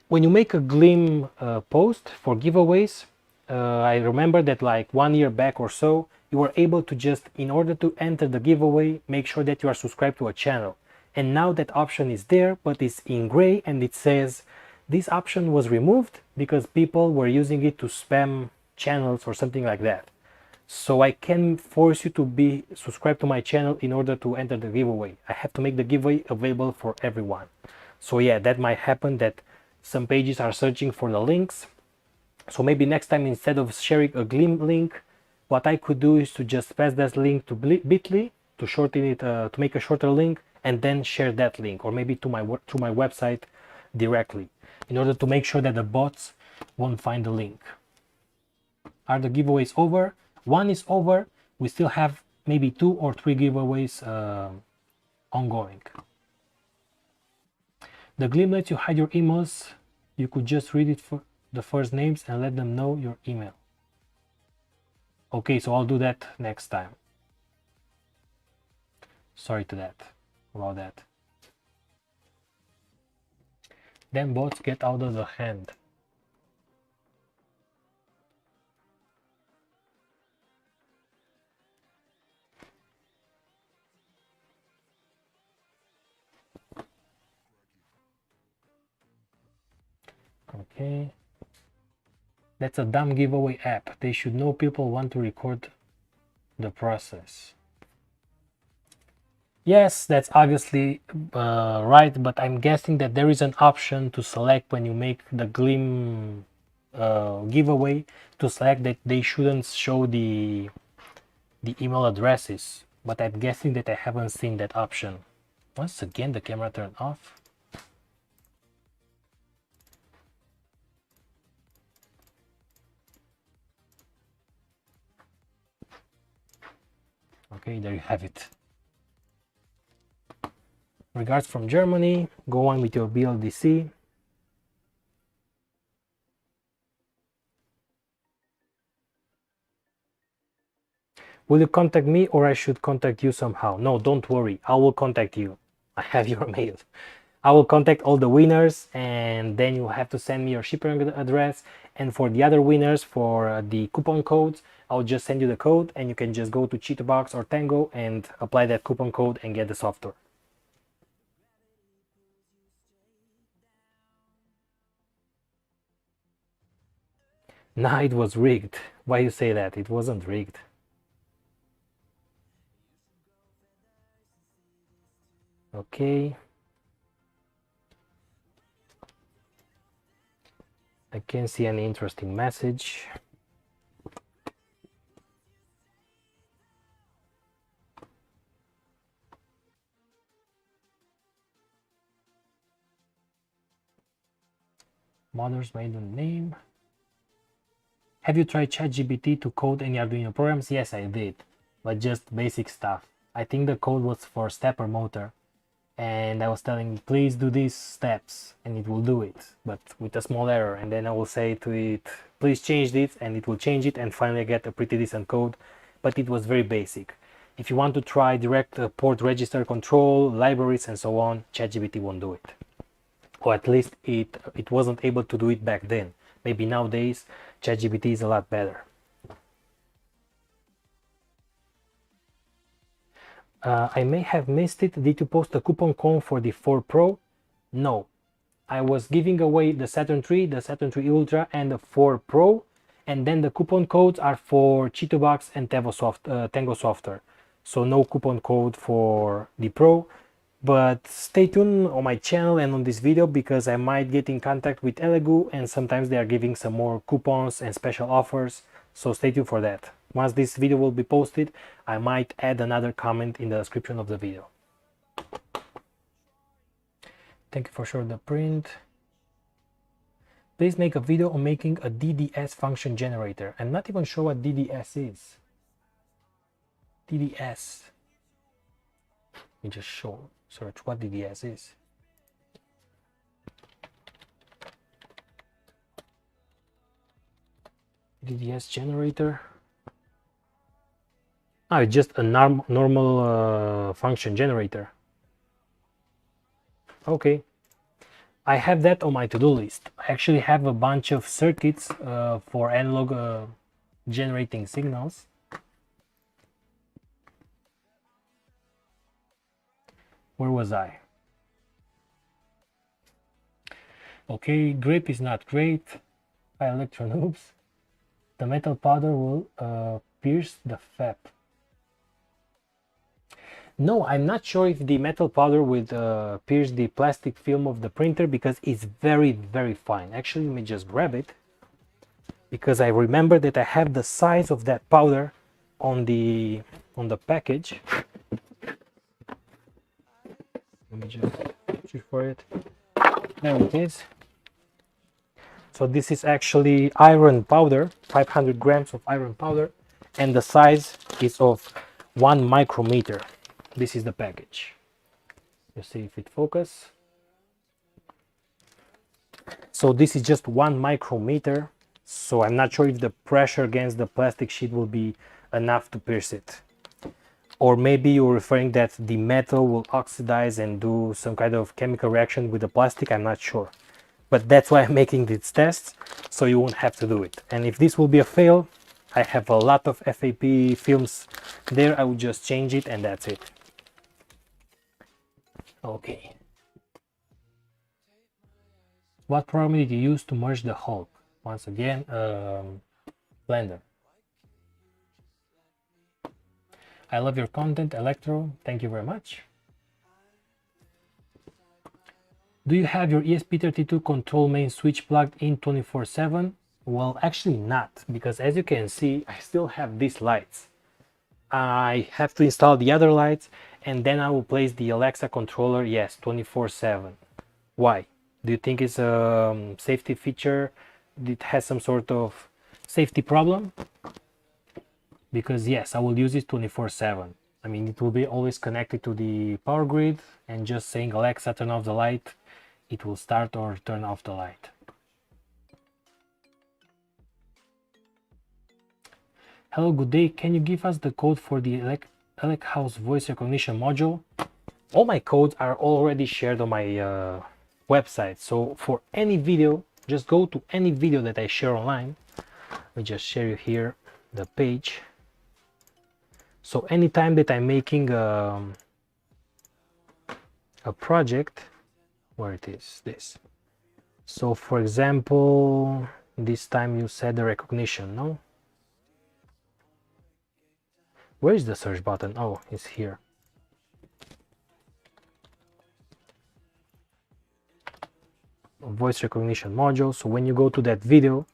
[SPEAKER 1] when you make a Gleam post for giveaways, I remember that like 1 year back or so, you were able to just, in order to enter the giveaway, make sure that you are subscribed to a channel. And now that option is there, but it's in gray, and it says this option was removed because people were using it to spam channels or something like that. So I can force you to be subscribed to my channel in order to enter the giveaway. I have to make the giveaway available for everyone. So yeah, that might happen, that some pages are searching for the links. So maybe next time, instead of sharing a Gleam link, what I could do is to just pass that link to Bitly, to shorten it, to make a shorter link, and then share that link, or maybe to my website directly, in order to make sure that the bots won't find the link. Are the giveaways over? One is over. We still have maybe 2 or 3 giveaways ongoing. The Gleam lets you hide your emails. You could just read it for the first names and let them know your email. Okay, so I'll do that next time. Sorry about that. Then bots get out of the hand. Okay. That's a dumb giveaway app. They should know people want to record the process. Yes, that's obviously right, but I'm guessing that there is an option to select when you make the Gleam giveaway to select that they shouldn't show the email addresses, but I'm guessing that I haven't seen that option. Once again, the camera turned off. Okay, there you have it. Regards from Germany. Go on with your BLDC. Will you contact me or I should contact you somehow? No, don't worry. I will contact you. I have your mail. I will contact all the winners and then you have to send me your shipping address. And for the other winners, for the coupon codes, I'll just send you the code and you can just go to Cheetahbox or Tango and apply that coupon code and get the software. Nah, it was rigged. Why you say that? It wasn't rigged. Okay. I can't see any interesting message. Mother's maiden name. Have you tried ChatGPT to code any Arduino programs? Yes, I did, but just basic stuff. I think the code was for stepper motor, and I was telling, please do these steps, and it will do it, but with a small error. And then I will say to it, please change this, and it will change it, and finally I get a pretty decent code, but it was very basic. If you want to try direct port register control, libraries, and so on, ChatGPT won't do it. Or at least it wasn't able to do it back then. Maybe nowadays ChatGPT is a lot better. I may have missed it. Did you post a coupon code for the 4 Pro? No. I was giving away the Saturn 3, the Saturn 3 Ultra, and the 4 Pro, and then the coupon codes are for Cheetahbox and Tango software. So no coupon code for the Pro. But stay tuned on my channel and on this video because I might get in contact with Elegoo and sometimes they are giving some more coupons and special offers, so stay tuned for that. Once this video will be posted, I might add another comment in the description of the video. Thank you for showing the print. Please make a video on making a DDS function generator. I'm not even sure what DDS is. DDS. Let me just search what DDS is. DDS generator. Oh, it's just a normal function generator. Okay. I have that on my to-do list. I actually have a bunch of circuits for analog generating signals. Where was I? Okay, grip is not great. By Electronoobs. The metal powder will pierce the FEP. No, I'm not sure if the metal powder would pierce the plastic film of the printer because it's very, very fine. Actually, let me just grab it because I remember that I have the size of that powder on the package. Let me just search for it. There it is. So this is actually iron powder, 500 grams of iron powder, and the size is of 1 micrometer. This is the package. You see if it focus. So this is just 1 micrometer. So I'm not sure if the pressure against the plastic sheet will be enough to pierce it. Or maybe you're referring that the metal will oxidize and do some kind of chemical reaction with the plastic. I'm not sure. But that's why I'm making these tests, so you won't have to do it. And if this will be a fail, I have a lot of FAP films there. I will just change it and that's it. Okay. What program did you use to merge the Hulk? Once again, Blender. I love your content, Electro. Thank you very much. Do you have your ESP32 control main switch plugged in 24/7? Well, actually not, because as you can see, I still have these lights. I have to install the other lights, and then I will place the Alexa controller, yes, 24/7. Why? Do you think it's a safety feature? It has some sort of safety problem? Because yes, I will use it 24/7. I mean, it will be always connected to the power grid, and just saying Alexa turn off the light, it will start or turn off the light. Hello, good day. Can you give us the code for the Elechouse voice recognition module? All my codes are already shared on my website. So for any video, just go to any video that I share online. Let me just share you here the page. So anytime that I'm making a project, where it is, this. So for example, this time you said the recognition, no? Where is the search button? Oh, it's here. Voice recognition module. So when you go to that video,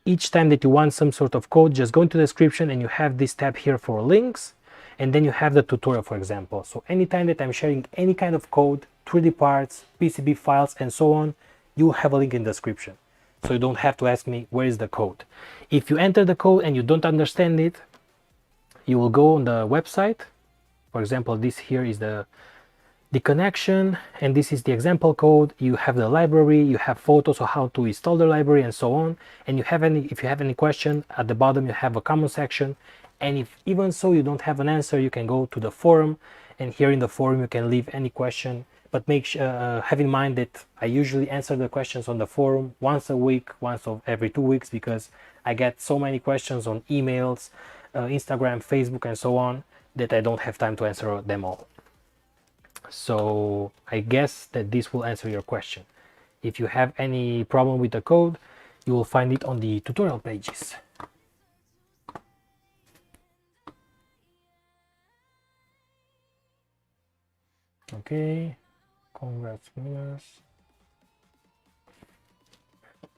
[SPEAKER 1] each time that you want some sort of code, just go into the description and you have this tab here for links, and then you have the tutorial, for example. So anytime that I'm sharing any kind of code, 3D parts, PCB files, and so on, you will have a link in the description. So you don't have to ask me where is the code. If you enter the code and you don't understand it, you will go on the website. For example, this here is the connection, and this is the example code. You have the library, you have photos of how to install the library and so on. And if you have any question, at the bottom you have a comment section. And if even so you don't have an answer, you can go to the forum, and here in the forum you can leave any question. But have in mind that I usually answer the questions on the forum once a week, once every 2 weeks, because I get so many questions on emails, Instagram, Facebook, and so on, that I don't have time to answer them all. So I guess that this will answer your question. If you have any problem with the code, you will find it on the tutorial pages. Okay, congrats winners.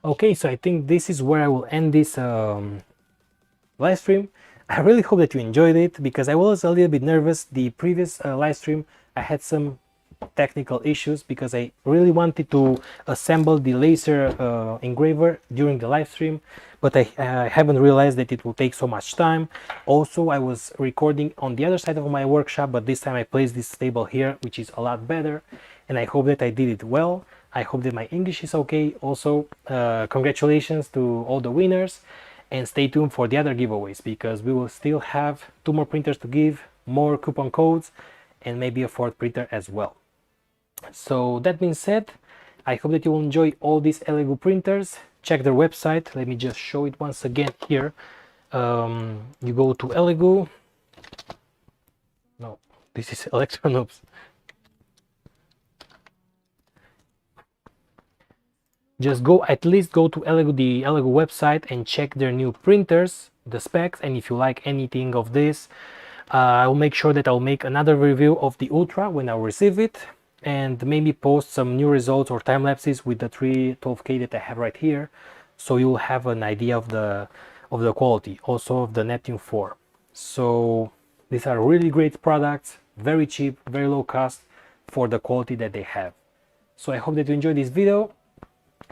[SPEAKER 1] Okay, so I think this is where I will end this live stream. I really hope that you enjoyed it, because I was a little bit nervous. The previous live stream, I had some technical issues because I really wanted to assemble the laser engraver during the live stream, but I haven't realized that it will take so much time. Also, I was recording on the other side of my workshop, but this time I placed this table here, which is a lot better, and I hope that I did it well. I hope that my English is okay. Also, congratulations to all the winners, and stay tuned for the other giveaways, because we will still have 2 more printers to give, more coupon codes, and maybe a 4th printer as well. So that being said, I hope that you will enjoy all these Elegoo printers. Check their website. Let me just show it once again here. You go to Elegoo. No, this is Electronoobs. Just at least go to Elegoo, the Elegoo website, and check their new printers, the specs, and if you like anything of this, I will make sure that I'll make another review of the Ultra when I receive it, and maybe post some new results or time lapses with the 312K that I have right here, so you will have an idea of the quality, also of the Neptune 4. So these are really great products, very cheap, very low cost for the quality that they have. So I hope that you enjoyed this video,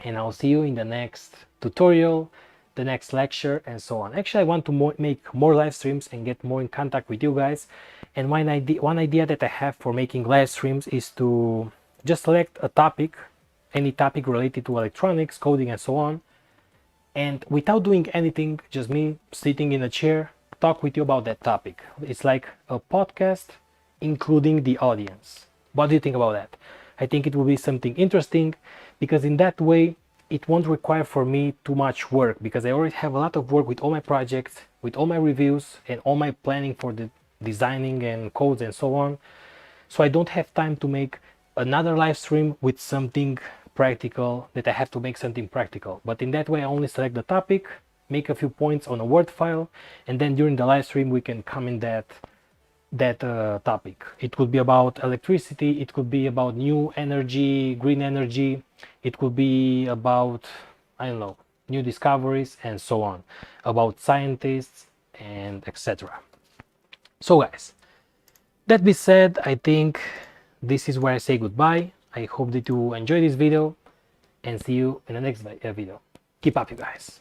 [SPEAKER 1] and I'll see you in the next tutorial, the next lecture, and so on. Actually, I want to make more live streams and get more in contact with you guys. And one idea that I have for making live streams is to just select a topic, any topic related to electronics, coding, and so on, and without doing anything, just me sitting in a chair, talk with you about that topic. It's like a podcast, including the audience. What do you think about that? I think it will be something interesting, because in that way it won't require for me too much work, because I already have a lot of work with all my projects, with all my reviews and all my planning for the designing and codes and so on. So I don't have time to make another live stream with something practical, that I have to make something practical. But in that way I only select the topic, make a few points on a Word file, and then during the live stream we can comment that topic. It could be about electricity, it could be about new energy, green energy, it could be about, I don't know, new discoveries and so on, about scientists and etc. So guys, that being said, I think this is where I say goodbye. I hope that you enjoyed this video, and see you in the next video. Keep up, you guys.